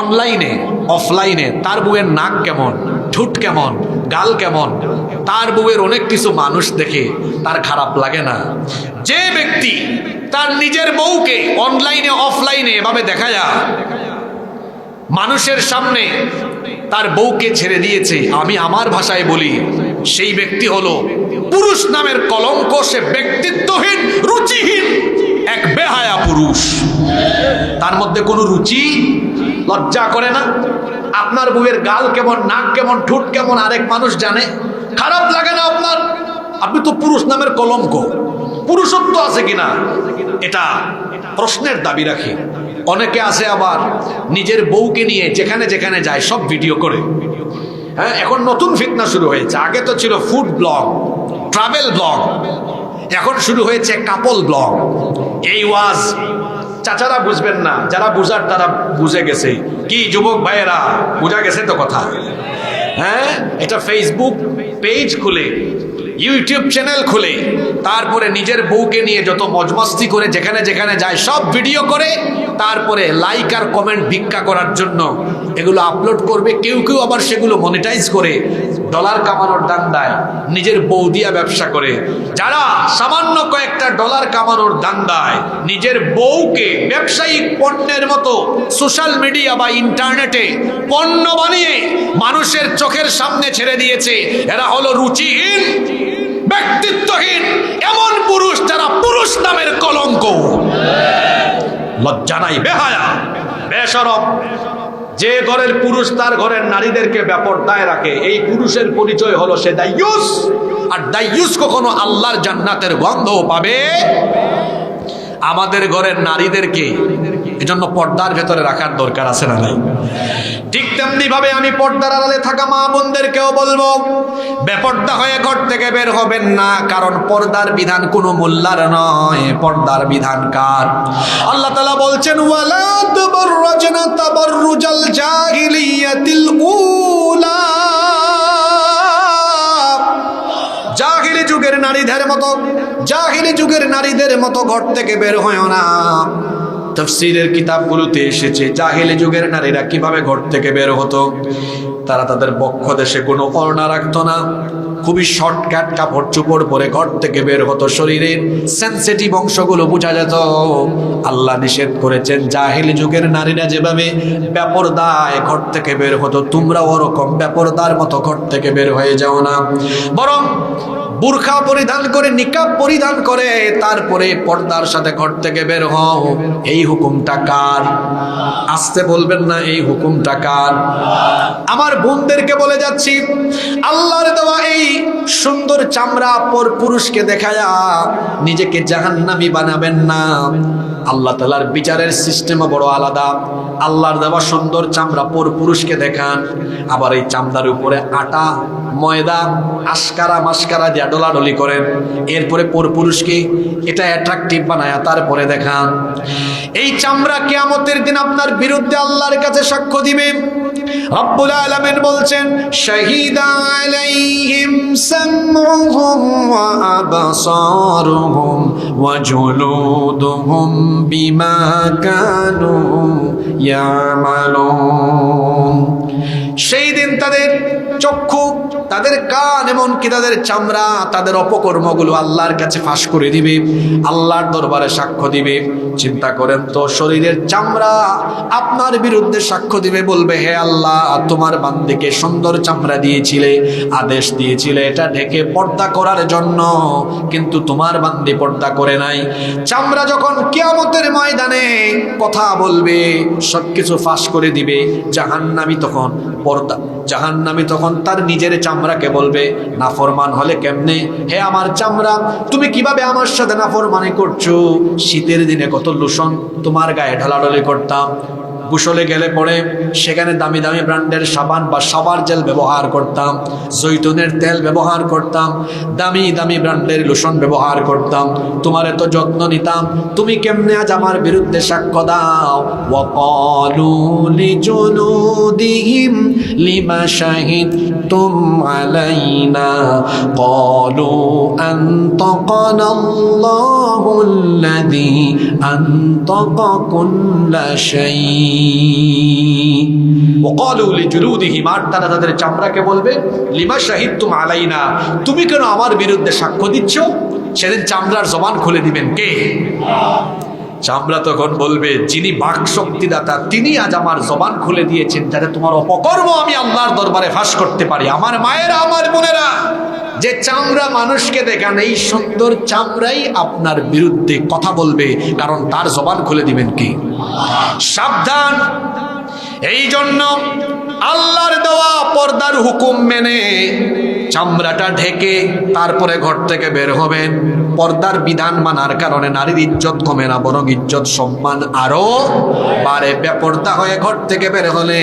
অনলাইনে, অফলাইনে তার বউয়ের নাক কেমন, ঠোঁট কেমন, গাল কেমন, তার বউয়ের অনেক কিছু মানুষ দেখে তার খারাপ লাগে না। যে ব্যক্তি তার নিজের বউকে অনলাইনে অফলাইনে এভাবে দেখায়া মানুষের সামনে তার বউকে ছেড়ে দিয়েছে, আমি আমার ভাষায় বলি, সেই ব্যক্তি হলো পুরুষ নামের কলঙ্ক। সে ব্যক্তিত্বহীন, রুচিহীন এক বেহায়া পুরুষ। তার মধ্যে কোনো রুচি, লজ্জা করে না। আপনার বউয়ের গাল কেমন, নাক কেমন, ঠোঁট কেমন আরেক মানুষ জানে, খারাপ লাগে না আপনার? আপনি তো পুরুষ নামের কলঙ্ক। পুরুষত্ব আছে কিনা এটা প্রশ্নের দাবি রাখি। অনেকে আছে আবার নিজের বউকে নিয়ে যেখানে যেখানে যায় সব ভিডিও করে। হ্যাঁ, এখন নতুন ফিতনা শুরু হয়েছে। আগে তো ছিল ফুড ব্লগ, ট্রাভেল ব্লগ, এখন শুরু হয়েছে কাপল ব্লগ। এই ওয়াজ চাচারা বুঝবেন না, যারা বুঝার তারা বুঝে গেছে। কি যুবক ভাইয়েরা, বুঝা গেছে তো কথা? হ্যাঁ, এটা ফেসবুক পেজ খুলে, ইউটিউব চ্যানেল খুলে, তারপরে নিজের বউকে নিয়ে যত মজমস্তি করে যেখানে যেখানে যায় সব ভিডিও করে, তারপরে লাইক আর কমেন্ট ভিক্ষা করার জন্য এগুলো আপলোড করবে। কেউ কেউ আবার সেগুলো মনিটাইজ করে ডলার কামানোর দান্দায় নিজের বউ দিয়া ব্যবসা করে। যারা সামান্য কয়েকটা ডলার কামানোর দান্দায় নিজের বউকে ব্যবসায়িক পণ্যের মতো সোশ্যাল মিডিয়া বা ইন্টারনেটে পণ্য বানিয়ে মানুষের চোখের সামনে ছেড়ে দিয়েছে, এরা হলো রুচিহীন, ব্যক্তিত্বহীন এমন পুরুষ যারা পুরুষ নামের কলঙ্ক। লজ্জা নাই, বেহায়া, বেশরম। যে ঘরের পুরুষ তার ঘরের নারীদেরকে বেপরদায় রাখে, এই পুরুষের পরিচয় হলো সে দাইয়ুস। আর দাইয়ুস কখনো আল্লাহর জান্নাতের গন্ধও পাবে। আমাদের ঘরের নারীদেরকে এজন্য পর্দার ভেতরে রাখার দরকার আছে না নাই? ঠিক তেমনি ভাবে আমি পর্দার আড়ালে থাকা মা বোনদেরকেও বলবো, বেপর্দা হয়ে ঘর থেকে বের হবেন না। কারণ পর্দার বিধান কোনো মোল্লার নয়, পর্দার বিধান কার? আল্লাহ তাআলা বলছেন, ওয়ালা তাবাররাজনা তাবাররুজাল জাহিলিয়াতিল উলা। জাহিলি যুগের নারীদের মতো, জাহিলি যুগের নারীদের মতো ঘর থেকে বের হয় না। তাফসীরের কিতাবগুলোতে এসেছে জাহিলি যুগের নারীরা কিভাবে ঘর থেকে বের হতো। তারা তাদের বক্ষ দেশে কোনো ওড়না রাখতো না, খুবই শর্টকাট কাপড় চোপড় পরে ঘর থেকে বের হতো। শরীরের সেনসিটিভ অংশগুলো বোঝা যেত। আল্লাহ নিষেধ করেছেন জাহিলি যুগের নারীরা যেভাবে বেপরদায় ঘর থেকে বের হতো, তোমরা ওরকম বেপরদার মতো ঘর থেকে বের হয়ে যাও না, বরং বুরখা পরিধান করে, নিকাব পরিধান করে তারপরে পর্দার সাথে ঘর থেকে বের হও। এই হুকুমটা কার? আসতে বলবেন না, এই হুকুমটা কার? আমার বোনদেরকে বলে যাচ্ছি, আল্লাহর দেওয়া এই সুন্দর চামড়া পর পুরুষকে দেখায়া নিজেকে জাহান্নামী বানাবেন না। আল্লাহ তাআলার বিচারের সিস্টেমও বড় আলাদা। আল্লাহর দেওয়া সুন্দর চামড়া পর পুরুষকে দেখান, আবার এই চামড়ার উপরে আটা, ময়দা, আশকারা মাস্কারা দিয়ে ডলাডলি করেন, এরপরে পর পুরুষকে এটা অ্যাট্রাকটিভ বানায়া তারপরে দেখান। এই চামড়া কিয়ামতের দিন আপনার বিরুদ্ধে আল্লাহর কাছে সাক্ষ্য দিবে। রব্বুল আলামিন বলছেন, শাহিদা আলাইহিম সামউহুম ওয়া আবসারুহুম ওয়া জুলুদুহুম বিমা কানু ইয়ামালুন। সেই দিন তাদের চক্ষু, তাদের কান, এমনকি তাদের চামড়া, তাদের অপকর্মগুলো আল্লাহর কাছে ফাঁস করে দিবে, আল্লাহর দরবারে সাক্ষ্য দিবে। চিন্তা করেন তো, শরীরের চামড়া আপনার বিরুদ্ধে সাক্ষ্য দিবে, বলবে, হে আল্লাহ, তোমার বান্দিকে সুন্দর চামড়া দিয়েছিলে, আদেশ দিয়েছিলে এটা ঢেকে পর্দা করার জন্য, কিন্তু তোমার বান্দি পর্দা করে নাই। চামড়া যখন কিয়ামতের ময়দানে কথা বলবে, সবকিছু ফাঁস করে দিবে। জাহান্নামী তখন পর্দা, জাহান্নামী তখন তার নিজের চামড়াকে বলবে, নাফরমান হলে কেমনে? হে আমার চামড়া, তুমি কিভাবে আমার সাথে নাফরমানি করছো? শীতের দিনে কত লোশন তোমার গায়ে ঢালাঢালি করতাম, গোসলে গেলে পরে সেখানে দামি দামি ব্র্যান্ডের সাবান বা সাবান জেল ব্যবহার করতাম, জৈতুনের তেল ব্যবহার করতাম, দামি দামি ব্র্যান্ডের লোশন ব্যবহার করতাম, তোমার এত যত্ন নিতাম, তুমি কেমনে আজ আমার বিরুদ্ধে সাক্ষ্য দাও? ওয়াকালু লিজুলুদিহিম লিমা শাহিদতুম আলাইনা ক্বালু আনতাকানাল্লাহুল্লাযী আনতাকা কুল্লা শাই। ওয়াকালু লিজুলুদিহিম, আর তারা তাদের চামড়াকে বলবে লিমা শাহিদতুম আলাইনা, তুমি কেন আমার বিরুদ্ধে সাক্ষ্য দিচ্ছ? সেদিন চামড়ার জবান খুলে দিবেন কে? চামড়া তখন বলবে যিনি বাক শক্তিদাতা তিনি আজ আমার জবান খুলে দিয়েছেন, যাতে তোমার অপকর্ম আমি আল্লাহর দরবারে ফাঁস করতে পারি। আমার মায়েরা, আমার বোনেরা, যে চামড়া মানুষকে দেখান, এই সুন্দর চামড়াই আপনার বিরুদ্ধে কথা বলবে, কারণ তার জবান খুলে দিবেন কি? সাবধান। এই জন্য আল্লাহর দেওয়া পর্দার হুকুম মেনে চামড়াটা ঢেকে তারপরে ঘর থেকে বের হবেন। পর্দার বিধান মানার কারণে নারীর ইজ্জত কমে না, বরং ইজ্জত সম্মান আরো বাড়ে। বেপর্দা হয়ে ঘর থেকে বের হলে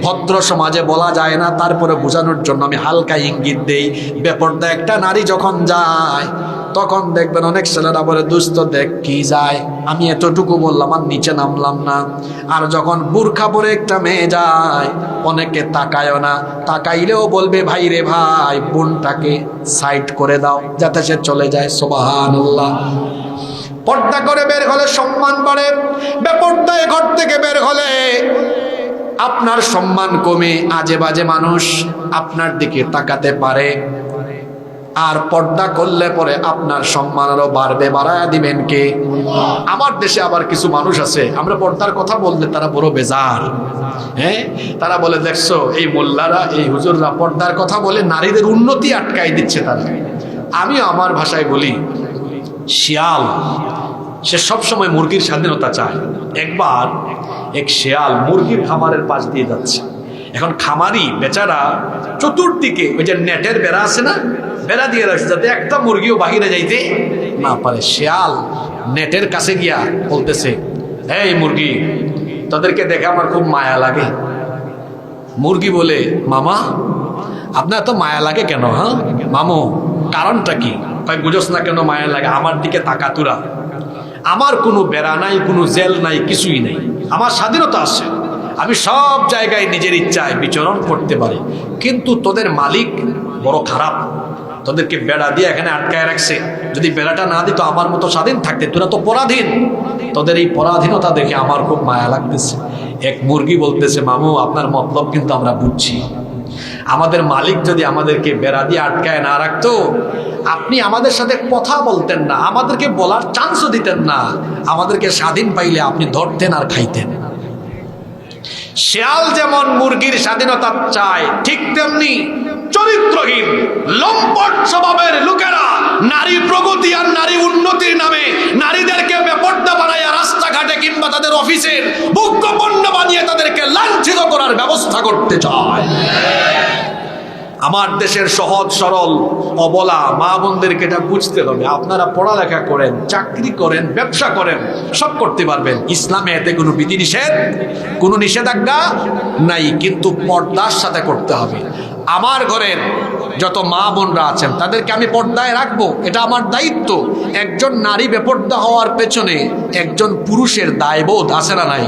ভদ্র সমাজে বলা যায় না, তারপরে বোঝানোর জন্য আমি হালকা ইঙ্গিত দেই। বেপর্দা একটা নারী যখন যায় তখন দেখবেন অনেক ছেলেরা বলে দুস্থ দেখ কি যায়, আমি এতটুকু বললাম আর নিচে নামলাম না। আর যখন বুরখা পরে একটা মেয়ে যায় অনেকে তাকায়ও না, তাকাইলেও বলবে ভাই রে ভাই বোনটাকে সাইড করে দাও যাতে সে চলে যায়। সুবহানাল্লাহ। পর্দা করে বের হলে সম্মান বাড়ে, বেপর্দায় ঘর থেকে বের হলে আপনার সম্মান কমে, আজে বাজে মানুষ আপনার দিকে তাকাতে পারে। আর পর্দা করলে পরে আপনার সম্মান আরো বাড়বে। বাড়ায়া দিবেন কে? আমার দেশে আবার কিছু মানুষ আছে, আমরা পর্দার কথা বললে তারা বড় বেজার। হ্যাঁ, তারা বলে দেখছো এই মোল্লারা, এই হুজুররা পর্দার কথা বলে নারীদের উন্নতি আটকাই দিচ্ছে তারা। আমিও আমার ভাষায় বলি শিয়াল, সে সবসময় মুরগির স্বাধীনতা চায়। একবার এক শিয়াল মুরগির খামারের পাশ দিয়ে যাচ্ছে। এখন খামারি বেচারা চতুর্দিকে ওই যে নেটের বেড়া আছে না, বেড়া দিয়ে রাখছে যাতে একটা মুরগিও বাহিরে যাইতে না পারে। শিয়াল নেটের কাছে গিয়া বলতেছে, এই মুরগি, তাদেরকে দেখে আমার খুব মায়া লাগে। মুরগি বলে, মামা আপনার তো মায়া লাগে কেন? হ্যাঁ মামু, কারণটা কি? কয় বুঝোস না কেন মায়া লাগে? আমার দিকে তাকাতুরা, আমার কোনো বেড়া নাই, কোনো জেল নাই, কিছুই নাই, আমার স্বাধীনতা আছে, আমি সব জায়গায় নিজের ইচ্ছায় বিচরণ করতে পারি। কিন্তু তোদের মালিক বড় খারাপ, তোদেরকে বেড়া দিয়ে এখানে আটকায় রাখছে। যদি বেড়াটা না দিত আমার মতো স্বাধীন থাকতে, তোরা তো পরাধীন। তোদের এই পরাধীনতা দেখে আমার খুব মায়া লাগতেছে। এক মুরগি বলতেছে, মামু আপনার মতলব কিন্তু আমরা বুঝছি। আমাদের মালিক যদি আমাদেরকে বেড়া দিয়ে আটকায় না রাখতো, আপনি আমাদের সাথে কথা বলতেন না, আমাদেরকে বলার চান্সও দিতেন না, আমাদেরকে স্বাধীন পাইলে আপনি ধরতেন আর খাইতেন। শিয়াল যেমন মুরগির স্বাধীনতা চায়, ঠিক তেমনি চরিত্রহীন লম্পট স্বভাবের লোকেরা নারী প্রগতি আর নারী উন্নতির নামে নারীদেরকে বেপর্দা বানাইয়া রাস্তাঘাটে কিংবা তাদের অফিসের ভোগ্যপণ্য বানিয়ে তাদেরকে লাঞ্ছিত করার ব্যবস্থা করতে চায়। আমার দেশের সহজ সরল অবলা মা বোনদেরকে এটা বুঝতে হবে। আপনারা পড়ালেখা করেন, চাকরি করেন, ব্যবসা করেন, সব করতে পারবেন। ইসলামে এতে কোনো বিধিনিষেধ, কোনো নিষেধাজ্ঞা নাই, কিন্তু পর্দার সাথে করতে হবে। আমার ঘরের যত মা বোনরা আছেন তাদেরকে আমি পর্দায় রাখবো, এটা আমার দায়িত্ব। একজন নারী বেপর্দা হওয়ার পেছনে একজন পুরুষের দায়বোধ আছে না নাই?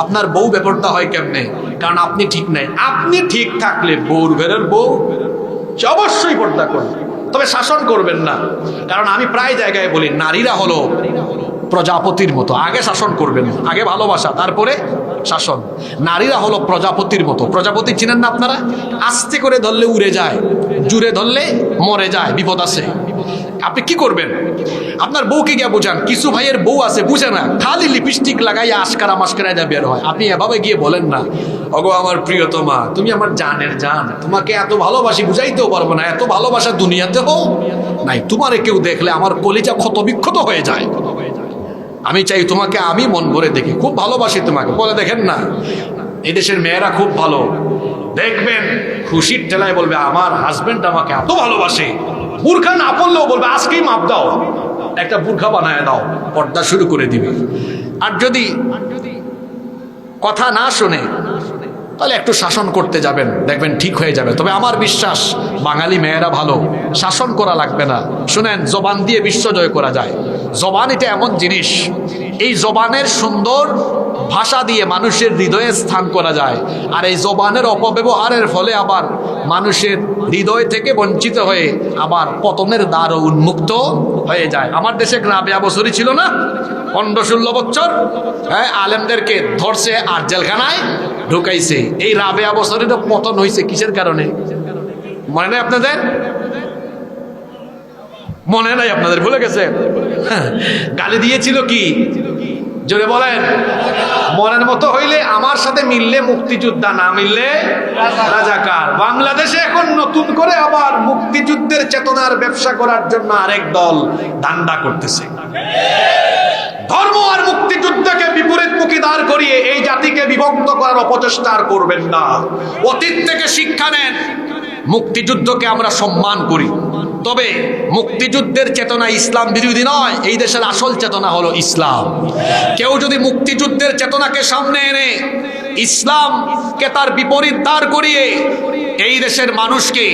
আপনার বউ বেপর্দা হয় কেমনে? কারণ আপনি ঠিক নাই। আপনি ঠিক থাকলে বউর ঘরের বউ সে অবশ্যই পর্দা করবে, তবে শাসন করবেন না। কারণ আমি প্রায় জায়গায় বলি নারীরা হলো প্রজাপতির মতো, আগে শাসন করবেন, আগে ভালোবাসা তারপরে শাসন। নারীরা হলো প্রজাপতির মতো। প্রজাপতি চিনেন না আপনারা? আস্তে করে ধরলে উড়ে যায়, জুড়ে ধরলে মরে যায়, বিপদ আছে। আপনি কি করবেন? আপনার বউকে গিয়ে বুঝান। কিছু ভাইয়ের বউ আছে বুঝে না, খালি লিপস্টিক লাগাইয়া আশকারা মাস্কারা বের হয়। আপনি এভাবে গিয়ে বলেন না, ওগো আমার প্রিয়তমা, তুমি আমার জানের জান, তোমাকে এত ভালোবাসি বুঝাইতেও পারবো না, এত ভালোবাসা দুনিয়াতেও নাই। তোমারে কেউ দেখলে আমার কলিজা ক্ষতবিক্ষত হয়ে যায়। আমি চাই তোমাকে আমি মন ভরে দেখি, খুব ভালোবাসি তোমাকে। বলে দেখেন না, এই দেশের মেয়েরা খুব ভালো, দেখবেন খুশির ঠেলায় বলবে আমার হাজবেন্ড আমাকে এত ভালোবাসে। বুরখা না পড়লেও বলবে আজকেই মাপ দাও, একটা বুরখা বানায় দাও, পর্দা শুরু করে দিবে। আর যদি কথা না শুনে, তাহলে একটু শাসন করতে যাবেন, দেখবেন ঠিক হয়ে যাবে। তবে আমার বিশ্বাস বাঙালি মেয়েরা ভালো, শাসন করা লাগবে না। শুনেন, জবান দিয়ে বিশ্ব জয় করা যায়। জবান এটা এমন জিনিস, এই জবানের সুন্দর ভাষা দিয়ে মানুষের হৃদয়ে স্থান করা যায়। আর এই জবানের অপব্যবহারের ফলে আবার মানুষের হৃদয় থেকে বঞ্চিত হয়ে আবার পতনের দ্বারও উন্মুক্ত হয়ে যায়। আমার দেশে রাবেয়া বছরই ছিল না, 15-16 বছর, হ্যাঁ, আলেমদেরকে ধরছে আর জেলখানায় ঢুকাইছে। এই রাবেয়া বছরের পতন হয়েছে কিসের কারণে? মনে নাই আপনাদের? মনে নাই আপনাদের? ভুলে গেছে? গালি দিয়েছিল কি? জোরে বলেন। মনের মতো হইলে আমার সাথে মিললে মুক্তিযোদ্ধা, না মিললে রাজাকার। বাংলাদেশে এখন নতুন করে আবার মুক্তিযুদ্ধের চেতনার ব্যবসা করার জন্য আরেক দল দান্ডা করতেছে। ধর্ম আর মুক্তিযুদ্ধকে বিপরীতমুখী দাঁড় করিয়ে এই জাতিকে বিভক্ত করার অপচেষ্টা আর করবেন না। অতীত থেকে শিক্ষা নেন। মুক্তিযুদ্ধকে আমরা সম্মান করি, তবে মুক্তিযুদ্ধের চেতনা ইসলাম বিরোধী নয়। এই দেশের আসল চেতনা হলো ইসলাম। কেউ যদি মুক্তিযুদ্ধের চেতনাকে সামনে এনে ইসলামকে তার বিপরীত দাঁড় করিয়ে এই দেশের মানুষকে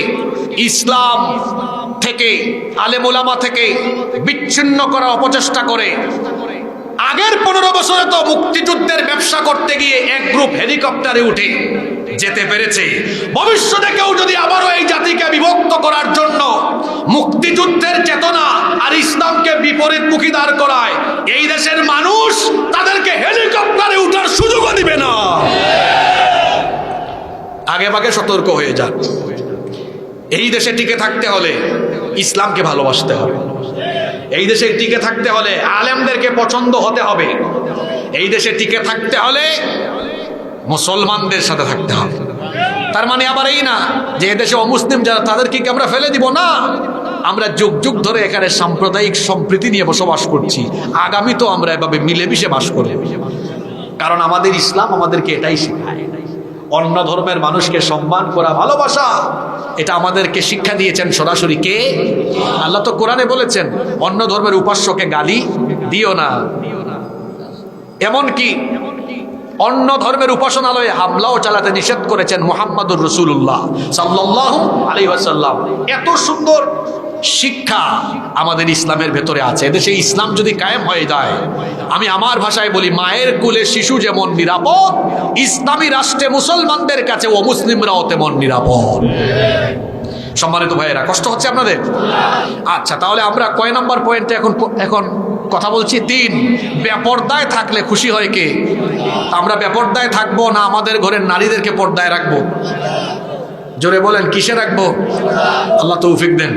ইসলাম থেকে, আলেম ওলামা থেকে বিচ্ছিন্ন করার অপচেষ্টা করে, আগের 15 বছরে তো মুক্তিযুদ্ধের ব্যবসা করতে গিয়ে এক গ্রুপ হেলিকপ্টারে উঠে যেতে পেরেছে। ভবিষ্যতে কেউ যদি আবারও এই জাতিকে বিভক্ত করার জন্য মুক্তিযুদ্ধের চেতনা আর ইসলামকে বিপরীতমুখী দাঁড় করায়, এই দেশের মানুষ তাদেরকে হেলিকপ্টারে উঠার সুযোগও দিবে না। আগে ভাগে সতর্ক হয়ে যান। এই দেশে টিকে থাকতে হলে ইসলামকে ভালোবাসতে হবে। এই দেশে টিকে থাকতে হলে আলেমদেরকে পছন্দ হতে হবে। এই দেশে টিকে থাকতে হলে মুসলমানদের সাথে থাকতে হবে। তার মানে আবার এই না যে এদেশে অমুসলিম যারা, তাদেরকে কি আমরা ফেলে দিব? না, আমরা যুগ যুগ ধরে এখানে সাম্প্রদায়িক সম্প্রীতি নিয়ে বসবাস করছি। আগামী তো আমরা এভাবে মিলেমিশে বাস করব, কারণ আমাদের ইসলাম আমাদেরকে এটাই শেখায়। অন্য ধর্মের মানুষকে সম্মান করা, ভালোবাসা, এটা আমাদেরকে শিক্ষা দিয়েছেন সরাসরি কে? আল্লাহ তো কোরআনে বলেছেন, অন্য ধর্মের উপাস্যকে গালি দিও না। এমনকি অন্য ধর্মের উপাসনালয়ে হামলাও চালাতে নিষেধ করেছেন মুহাম্মাদুর রাসূলুল্লাহ সাল্লাল্লাহু আলাইহি ওয়াসাল্লাম। এত সুন্দর শিক্ষা আমাদের ইসলামের ভেতরে আছে। এদেশে ইসলাম যদি কায়েম হয়ে যায়, আমি আমার ভাষায় বলি, মায়ের কোলে শিশু যেমন নিরাপদ, ইসলামী রাষ্ট্রে মুসলমানদের কাছে অমুসলিমরাও তেমন নিরাপদ। সম্মানিত ভাইয়েরা, কষ্ট হচ্ছে আপনাদের? আচ্ছা, তাহলে আমরা কয় নাম্বার পয়েন্টে এখন কথা বলছি? 3। বেপরদায় থাকলে খুশি হয় কে? আমরা বেপরদায় থাকবো না আমাদের ঘরের নারীদেরকে পর্দায় রাখবো? জোরে বলেন, কিসে রাখবো? আল্লাহ তৌফিক দেন।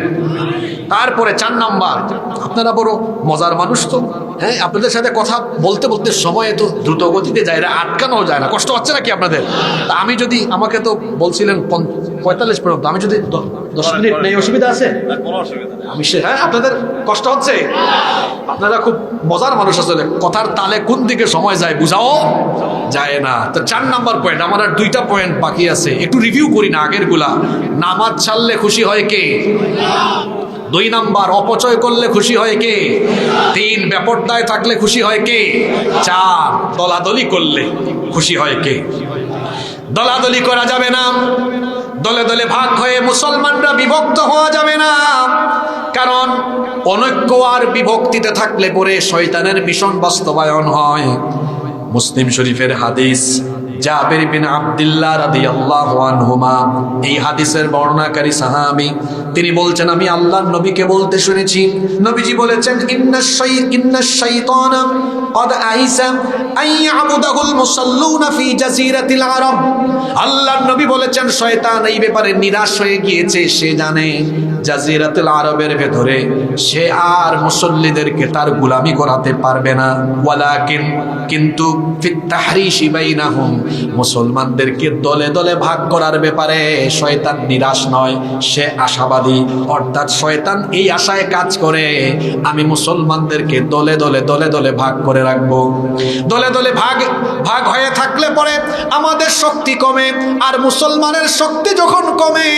তারপরে 4 নাম্বার, আপনারা বড় মজার মানুষ তো, হ্যাঁ, আপনাদের সাথে কথা বলতে বলতে সময় তো দ্রুত গতিতে যায়, আটকানো যায় না। কষ্ট হচ্ছে নাকি আপনাদের? আমি যদি, আমাকে তো বলছিলেন 45 পর্যন্ত, আমি যদি 10 মিনিট নেই, অসুবিধা আছে? আমি হ্যাঁ, আপনাদের কষ্ট হচ্ছে? আপনারা খুব মজার মানুষ আসলে, কথার তালে কোন দিকে সময় যায় বুঝাও যায় না। তো 4 নাম্বার পয়েন্ট, আমার আর 2টা পয়েন্ট বাকি আছে, একটু রিভিউ করি না আগের গুলা। নামাজ ছাড়লে খুশি হয় কে? 2 নাম্বার, অপচয় করলে খুশি হয় কে? 3, বেপরদায় থাকলে খুশি হয় কে? 4, দলাদলি করলে খুশি হয় কে? দলাদলি করা যাবে না, দলে দলে ভাগ হয়ে মুসলমানরা বিভক্ত হওয়া যাবে না। কারণ অনৈক্য আর বিভক্তিতে থাকলে পরে শয়তানের মিশন বাস্তবায়ন হয়। মুসলিম শরীফের হাদিস, জাবির বিন আব্দুল্লাহ রাদিয়াল্লাহু আনহুমা, এই হাদিসের বর্ণনাকারী সাহাবী, তিনি বলছেন, আমি আল্লাহর নবীকে বলতে শুনেছি, নবীজি বলেছেন, ইন্নাশ শাইতানা ক্বাদ আইসা আন ইয়াবুদাহুল মুসাল্লুনা ফি জাজিরাতিল আরব। আল্লাহর নবী বলেছেন, শয়তান এই ব্যাপারে নিরাশ হয়ে গিয়েছে। সে জানে জাজিরাতুল আরবের ভেতরে সে আর মুসল্লিদেরকে তার গোলামি করাতে পারবে না। ওয়ালাকিন, কিন্তু ফিত তাহরিশি বাইনাহুম, মুসলমানদেরকে দলে দলে ভাগ করার ব্যাপারে শয়তান নিরাশ নয়, সে আশাবাদী। অর্থাৎ শয়তান এই আশায় কাজ করে, আমি মুসলমানদেরকে দলে দলে দলে দলে ভাগ করে রাখবো। দলে দলে ভাগ হয়ে থাকলে পরে আমাদের শক্তি কমে, আর মুসলমানের শক্তি যখন কমে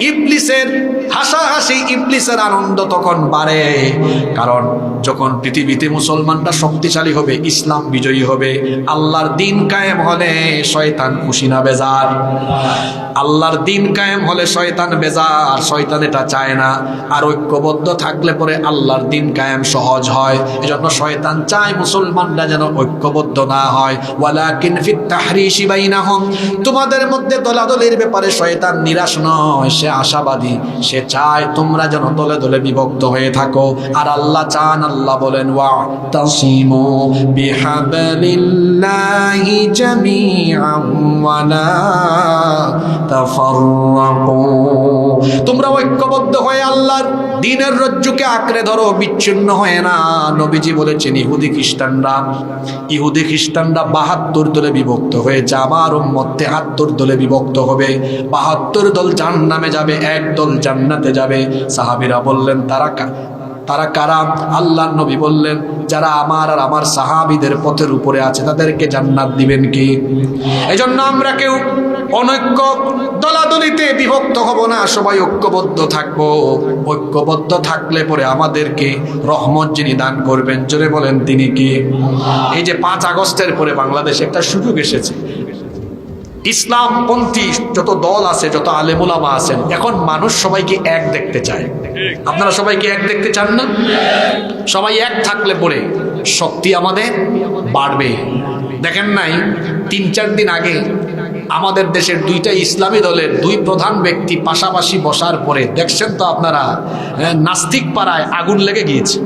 ইবলিসের হাসাহাসি, ইবলিসের আনন্দ তখন বাড়ে। কারণ যখন পৃথিবীতে মুসলমানরা শক্তিশালী হবে, ইসলাম বিজয়ী হবে, আল্লাহর দিন কায়েম হলে শয়তান খুশি না বেজার? আল্লাহর দিন কায়েম হলে শয়তান বেজার, শয়তান এটা চায় না। আর ঐক্যবদ্ধ থাকলে পরে আল্লাহর দিন কায়েম সহজ হয়। এজন্য শয়তান চায় মুসলমানরা যেন ঐক্যবদ্ধ না হয়। ওয়ালাকিন ফিত তাহরিশি বাইনাহুম, তোমাদের মধ্যে দলাদলির ব্যাপারে শয়তান নিরাশ নয়, সে আশাবাদী। সে চায় তোমরা যেন দলে দলে বিভক্ত হয়ে থাকো। আর আল্লাহ চান, আল্লাহ বলেন ওয়াতাসিমু বিহাবলিল্লাহি জামিআন ওয়া লা তাফাররাকু, তোমরা ঐক্যবদ্ধ হয়ে আল্লাহর দ্বীনের রজ্জুকে আঁকড়ে ধরো, বিচ্ছিন্ন হয়ে না। নবীজি বলেছেন ইহুদি খ্রিস্টানরা 72 দলে বিভক্ত হয়েছে, আমার উম্মত 73 দলে বিভক্ত হবে। 72 দল জাহান্নামে যাবে, 1 দল জান্নাতে যাবে। সাহাবীরা বললেন তারা কারা? আল্লাহর নবী বললেন যারা আমার আর আমার সাহাবীদের পথের উপরে আছে তাদেরকে জান্নাত দিবেন কি? এজন্য আমরা কেউ অনৈক্য দলাদলিতে বিভক্ত হব না, সবাই ঐক্যবদ্ধ থাকবো। ঐক্যবদ্ধ থাকলে পরে আমাদেরকে রহমত যিনি দান করবেন, জোরে বলেন তিনি কি? এই যে 5 আগস্টের পরে বাংলাদেশে একটা সুযোগ এসেছে, ইসলামপন্থী যত দল আছে, যত আলেম ওলামা আছেন, এখন মানুষ সবাইকে এক দেখতে চায়। আপনারা সবাইকে এক দেখতে চান না? সবাই এক থাকলে পরে শক্তি আমাদের বাড়বে। দেখেন নাই 3-4 দিন আগে আমাদের দেশের 2টা ইসলামী দলের 2 প্রধান ব্যক্তি পাশাপাশি বসার পরে দেখছেন তো আপনারা, নাস্তিক পাড়ায় আগুন লেগে গিয়েছে।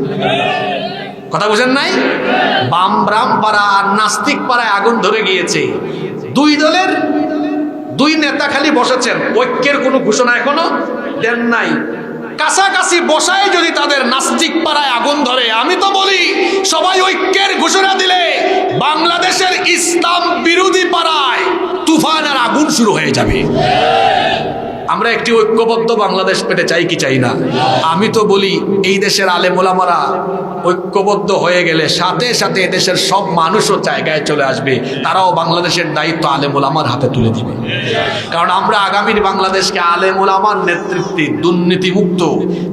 কথা বুঝেন নাই? বামব্রাম পাড়া আর নাস্তিক পাড়ায় আগুন ধরে গিয়েছে। 2 দলের 2 নেতা খালি বসেছেন, ঐক্যের কোনো ঘোষণা এখনো দেন নাই। কাছাকাছি বসায় যদি তাদের নাস্তিক পাড়ায় আগুন ধরে, আমি তো বলি সবাই ঐক্যের ঘোষণা দিলে বাংলাদেশের ইসলাম বিরোধী পাড়ায় তুফানের আগুন শুরু হয়ে যাবে। আমরা একটি ঐক্যবদ্ধ বাংলাদেশ পেতে চাই কি চাই না? আমি তো বলি এই দেশের আলেম ওলামারা ঐক্যবদ্ধ হয়ে গেলে সাথে সাথে এদেশের সব মানুষও জায়গায় চলে আসবে, তারাও বাংলাদেশের দায়িত্ব আলেম ওলামার হাতে তুলে দিবে। কারণ আমরা আগামীর বাংলাদেশকে আলেম ওলামার নেতৃত্বে দুর্নীতি মুক্ত,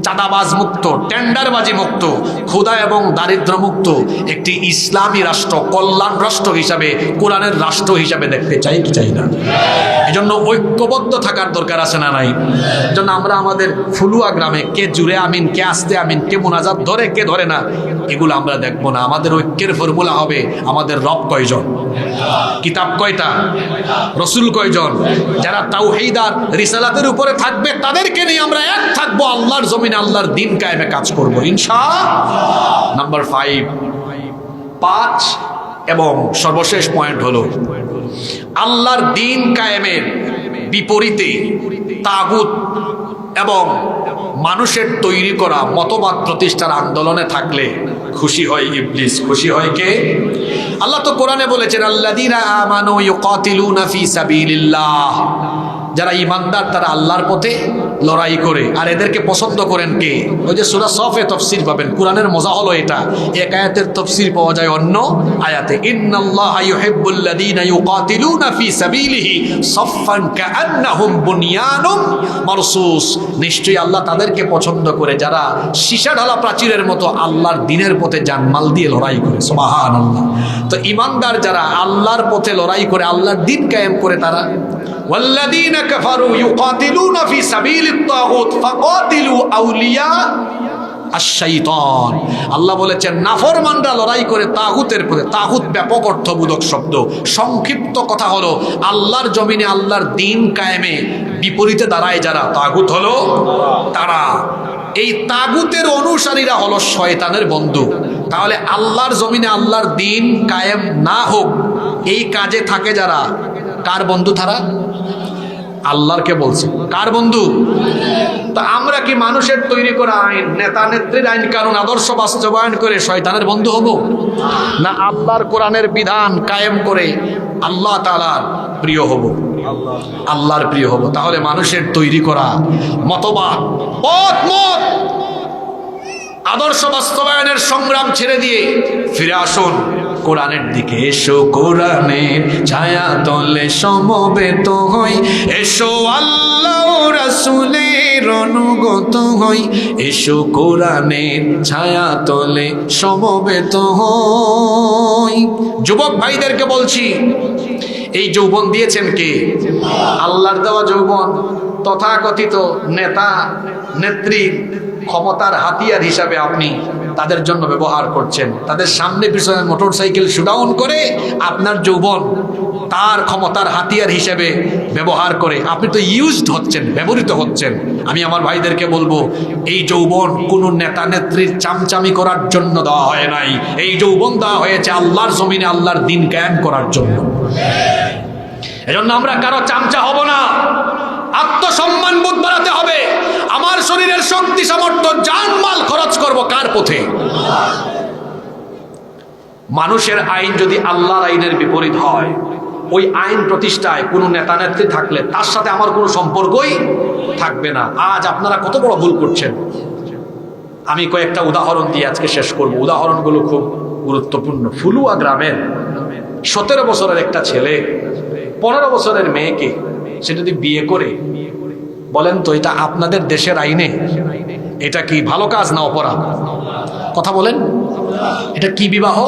চাঁদাবাজ মুক্ত, টেন্ডারবাজি মুক্ত, ক্ষুধা এবং দারিদ্র মুক্ত একটি ইসলামী রাষ্ট্র, কল্যাণ রাষ্ট্র হিসাবে, কোরআনের রাষ্ট্র হিসাবে দেখতে চাই কি চাই না? এজন্য ঐক্যবদ্ধ থাকার দরকার আছে না নাই? এজন্য আমরা আমাদের ফুলুয়া গ্রামে কে জুড়ে আমিন, কে আস্তে আমিন, কে মোনাজাত ধরে, কে ধরে না, এগুলো আমরা দেখবো না। আমাদের ঐক্যের ফর্মুলা হবে আমাদের রব কয়জন, কিতাব কয়টা, রসুল কয়জন, যারা তাওহীদ আর রিসালাতের উপরে থাকবে তাদেরকে নিয়ে আমরা এক থাকবো, আল্লাহর জমিনে আল্লাহর দিন কায়েমে কাজ করবো ইনশাআল্লাহ। নাম্বার 5 এবং সর্বশেষ পয়েন্ট হলো আল্লাহর দিন কায়েমের বিপরীতে তাগুত এবং মানুষের তৈরি করা মতবাদ প্রতিষ্ঠার আন্দোলনে থাকলে খুশি হয় ইবলিস। খুশি হয় কে? আল্লাহ তো কোরআনে বলেছেন আল্লাযীনা আমানু ইউকাতিলুনা ফি সাবিলিল্লাহ, যারা ঈমানদার তারা আল্লাহর পথে লড়াই করে। আর এদেরকে পছন্দ করেন কে? ওই যে সূরা সফে তাফসীর পাবেন। কোরআনের মজা হলো এটা, এক আয়াতের তাফসীর পাওয়া যায় অন্য আয়াতে। ইন্নাল্লাহা ইউহিব্বুল্লাযীনা ইউকাতিলুনা ফি সাবিলিহি সাফফান কাআন্নাহুম বুনিয়ানুম মারসুস, নিশ্চয়ই আল্লাহ তাদেরকে পছন্দ করে যারা সীসা ঢালা প্রাচীরের মতো আল্লাহর দ্বীনের পথে জানমাল দিয়ে লড়াই করে। সুবহানাল্লাহ। তো ঈমানদার যারা আল্লাহর পথে লড়াই করে, আল্লাহর দ্বীন কায়েম করে, তারা والذين كفروا يقاتلون في سبيل الطاغوت فقاتلوا أولياء الشيطان। আল্লাহ বলেছেন নাফরমানরা লড়াই করে তাগুতের পথে। তাগুত ব্যাপক অর্থবোধক শব্দ, সংক্ষিপ্ত কথা হলো আল্লাহর জমিনে আল্লাহর দ্বীন কায়েমে বিপরীতে দাঁড়ায় যারা, তাগুত হলো তারা। এই তাগুতের অনুসারীরা হলো শয়তানের বন্ধু। তাহলে আল্লাহর জমিনে আল্লাহর দ্বীন কায়েম না হোক, এই কাজে থাকে যারা, কার বন্ধু তারা? আল্লাহরকে বলছে কার বন্ধু? তা আমরা কি মানুষের তৈরি করা আইন, নেতা নেত্রীর আইন কানুন আদর্শ বাস্তবায়ন করে শয়তানের বন্ধু হব? না আল্লাহর কোরআনের বিধান কায়েম করে আল্লাহ তাআলার প্রিয় হব? আল্লাহর প্রিয় হব। তাহলে মানুষের তৈরি করা মতবাদ, মত আদর্শ বাস্তবায়নের সংগ্রাম ছেড়ে দিয়ে ফিরে আসুন কোরআনের দিকে। এসো কোরআনের ছায়া তলে সমবেত হই, এসো আল্লাহ রাসূলের অনুগত হই, এসো কোরআনের ছায়া তলে সমবেত হই। যুবক ভাইদেরকে বলছি, এই যৌবন দিয়েছেন কে? আল্লাহর দেওয়া যৌবন তথাকথিত নেতা নেত্রী ক্ষমতার হাতিয়ার হিসাবে আপনি তাদের জন্য ব্যবহার করছেন। তাদের সামনে পিছনে মোটরসাইকেল শুডাউন করে আপনার যৌবন তার ক্ষমতার হাতিয়ার হিসেবে ব্যবহার করে আপনি তো ইউজড হচ্ছেন, ব্যবহৃত হচ্ছেন। আমি আমার ভাইদেরকে বলবো, এই যৌবন কোনো নেতা নেত্রীর চামচামি করার জন্য দেওয়া হয় নাই। এই যৌবন দেওয়া হয়েছে আল্লাহর জমিনে আল্লাহর দিন কায়েম করার জন্য। এজন্য আমরা কারো চামচা হব না, আত্মসম্মান বোধ বাড়াতে হবে। আমার শরীরের শক্তি সামর্থ্য জানমাল খরচ করব কার পথে? মানুষের আইন যদি আল্লাহর আইনের বিপরীত হয়, ওই আইন প্রতিষ্ঠায় কোনো নেতা নেত্রী থাকলে তার সাথে আমার কোনো সম্পর্কই থাকবে না। আজ আপনারা কত বড় ভুল করছেন। আমি কয়েকটা উদাহরণ দিয়ে আজকে শেষ করব। উদাহরণগুলো খুব গুরুত্বপূর্ণ। ফুলুয়া গ্রামের 17 বছরের একটা ছেলে 15 বছরের মেয়েকে সে যদি বিয়ে করে, বলেন তো এটা আপনাদের দেশের আইনে এটা কি ভালো কাজ না অপরাধ? কথা বলেন, এটা কি বিবাহ?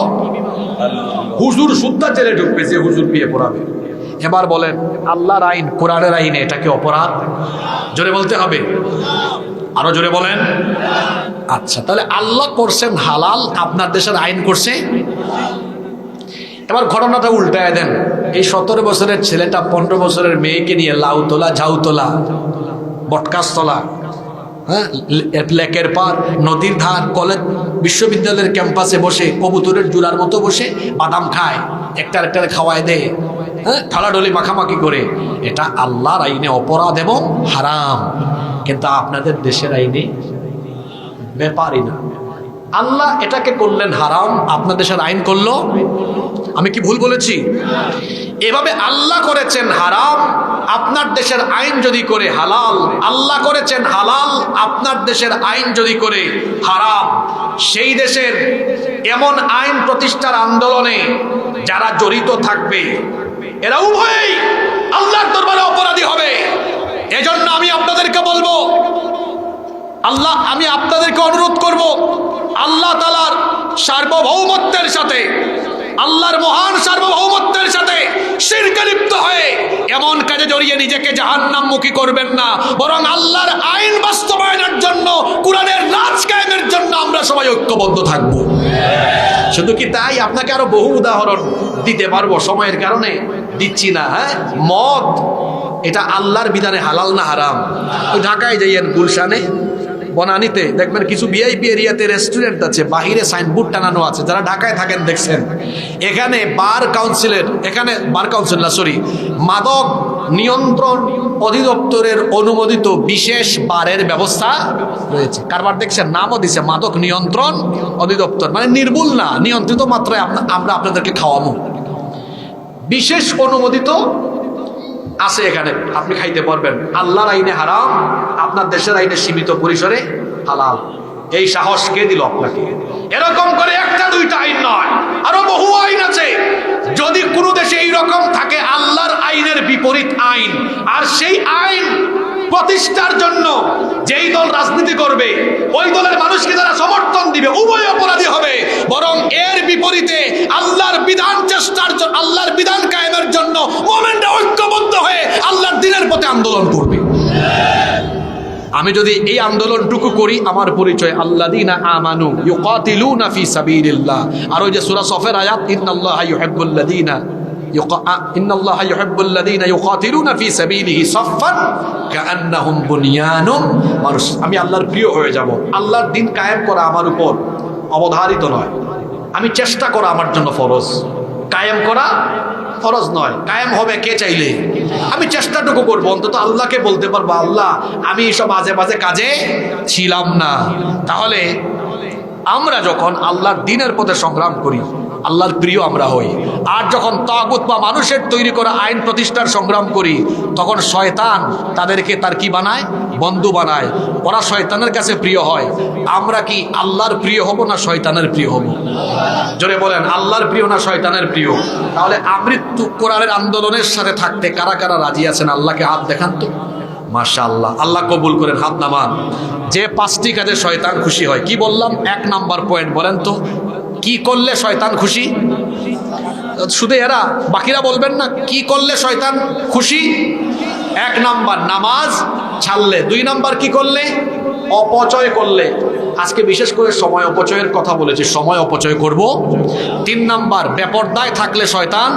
হুজুর সুদ্ধা জেলে ঢুকবে যে হুজুর বিয়ে পড়াবে। এবার বলেন আল্লাহর আইন, কোরআনের আইনে এটা কি অপরাধ? জোরে বলতে হবে, আরো জোরে বলেন। আচ্ছা, তাহলে আল্লাহ করছেন হালাল, আপনার দেশের আইন করছে। এবার ঘটনাটা উল্টায় দেন। এই 17 বছরের ছেলেটা 15 বছরের মেয়েকে নিয়ে লাউতলা, ঝাউতলা, বটকাসতলা, হ্যাঁ, লেকের পার, নদীর ধার, কলেজ বিশ্ববিদ্যালয়ের ক্যাম্পাসে বসে কবুতরের জোড়ার মতো বসে বাদাম খায়, একটার একটারে খাওয়ায় দেয়, হ্যাঁ, ঠালাডলি মাখামাখি করে। এটা আল্লাহর আইনে অপরাধ এবং হারাম, কিন্তু আপনাদের দেশের আইনে ব্যাপারই না। আল্লাহ এটাকে করলেন হারাম, আপনার দেশের আইন করলো। আমি কি ভুল বলেছি? এভাবে আল্লাহ করেছেন হারাম, আপনার দেশের আইন যদি করে হালাল। আল্লাহ করেছেন হালাল, আপনার দেশের আইন যদি করে হারাম। সেই দেশের এমন আইন প্রতিষ্ঠার আন্দোলনে যারা জড়িত থাকবে এরা উভয়ই আল্লাহর দরবারে অপরাধী হবে। এজন্য আমি আপনাদেরকে বলবো, আমি আপনাদেরকে অনুরোধ করব, আল্লাহ তাআলার সার্বভৌমত্বের সাথে, আল্লাহর মহান সার্বভৌমত্বের সাথে শিরকে লিপ্ত হয়ে এমন কাজে জড়িয়ে নিজেকে জাহান্নামমুখী করবেন না, বরং আল্লাহর আইন বাস্তবায়নের জন্য, কোরআনের রাজ কায়েমের জন্য আমরা সবাই ঐক্যবদ্ধ থাকব। শুধু কি তাই? আপনাকে আরো বহু উদাহরণ দিতে পারবো, সময়ের কারণে দিচ্ছি না। হ্যাঁ, মদ এটা আল্লাহর বিধানে হালাল না হারাম? ওই ঢাকায় যাইয়েন, গুলশানে, বনানীতে দেখবেন কিছু ভিআইপি এরিয়াতে রেস্টুরেন্ট আছে, বাহিরে সাইনবোর্ড টানানো আছে। যারা ঢাকায় থাকেন দেখছেন, এখানে বার কাউন্সিল না, মাদক নিয়ন্ত্রণ অধিদপ্তরের অনুমোদিত বিশেষ বারের ব্যবস্থা রয়েছে। কারবার দেখছেন, নামও দিছে মাদক নিয়ন্ত্রণ অধিদপ্তর, মানে নির্ভুল না, নিয়ন্ত্রিত মাত্রায় আমরা আপনাদেরকে খাওয়াবো। বিশেষ অনুমোদিত আছে, এখানে আপনি খাইতে পারবেন। আল্লাহর আইনে হারাম, আপনার দেশের আইনে সীমিত পরিসরে হালাল। এই সাহস কে দিল আপনাকে? এরকম করে একটা দুইটা আইন নয়, আরো বহু আইন আছে। যদি কোনো দেশে এইরকম থাকে আল্লাহর আইনের বিপরীত আইন, আর সেই আইন প্রতিষ্ঠার জন্য যেই দল রাজনীতি করবে, ওই দলের মানুষকে যারা সমর্থন দিবে, উভয় অপরাধী হবে। বরং এর বিপরীতে আল্লাহর বিধান চেষ্টার জন্য, আল্লাহর বিধান কায়েমের জন্য মুমিনরা ঐক্যবদ্ধ হয়ে আল্লাহর দ্বীনের পথে আন্দোলন করবে। আমি যদি এই আন্দোলনটুকু করি, আমার পরিচয় আল্লাযীনা আমানু ইউকাতিলুনা ফি সাবিলিল্লাহ। আর ওই যে সূরা সফের আয়াত, ইন্নাল্লাহা ইউহিব্বুল্লাযীনা ইউকাতিলুনা ফি সাবিলিহি সাফফান কাআন্নাহুম বুনিয়ানুম মারসুস। আমি আল্লাহর প্রিয় হয়ে যাব। আল্লাহর দ্বীন কায়েম করা আমার উপর অবধারিত নয়, আমি চেষ্টা করা আমার জন্য ফরজ। কায়েম করা ফরজ নয়, কায়েম হবে কে চাইলে। আমি চেষ্টাটুকু করবো, অন্তত আল্লাহকে বলতে পারবো, আল্লাহ আমি এইসব আজে বাজে কাজে ছিলাম না। তাহলে আমরা যখন আল্লাহর দ্বীনের পথে সংগ্রাম করি, আল্লাহর প্রিয় আমরা হই। আর যখন তাগুত বা মানুষের তৈরি করা আইন প্রতিষ্ঠার সংগ্রাম করি, তখন শয়তান তাদেরকে তার কি বানায়? বন্ধু বানায়। ওরা শয়তানের কাছে প্রিয় হয়। আমরা কি আল্লাহর প্রিয় হব না শয়তানের প্রিয় হব? জোরে বলেন, আল্লাহর প্রিয় না শয়তানের প্রিয়? তাহলে আমৃত্যু কোরআনের আন্দোলনের সাথে থাকতে কারা কারা রাজি আছেন? আল্লাহকে হাত দেখান তো। মাশাআল্লাহ, আল্লাহ কবুল করেন। হাত নামান। যে 5টি কাজে শয়তান খুশি হয়, কি বললাম? 1 নাম্বার পয়েন্ট বলেন তো, কি করলে শয়তান খুশি? শুধু এরা, বাকিরা বলবেন না কি করলে শয়তান খুশি? 1 নাম্বার নামাজ ছাড়লে, 2 নাম্বার কি করলে? অপচয় করলে। আজকে বিশেষ করে সময় অপচয়ের কথা বলেছি, সময় অপচয় করব। 3 নাম্বার বেপরদায় থাকলে শয়তান।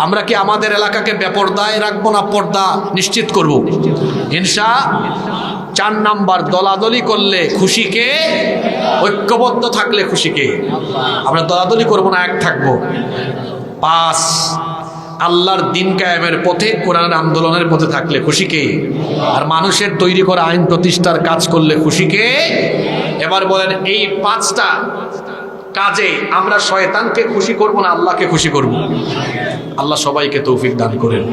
আমরা কি আমাদের এলাকাকে বেপরদায় রাখবো না পর্দা নিশ্চিত করব ইনশা? 4 নাম্বার দলাদলি করলে খুশিকে, ঐক্যবদ্ধ থাকলে খুশিকে। আমরা দলাদলি করব না, এক থাকবো। 5 আল্লাহর দিন কায়েমের পথে, কোরআন আন্দোলনের পথে থাকলে খুশিকে। আর মানুষের তৈরি করা আইন প্রতিষ্ঠার কাজ করলে খুশিকে। এবার বলেন এই 5টা কাজে আমরা শয়তানকে খুশি করব না আল্লাহকে খুশি করব? আল্লাহ সবাইকে তৌফিক দান করেন।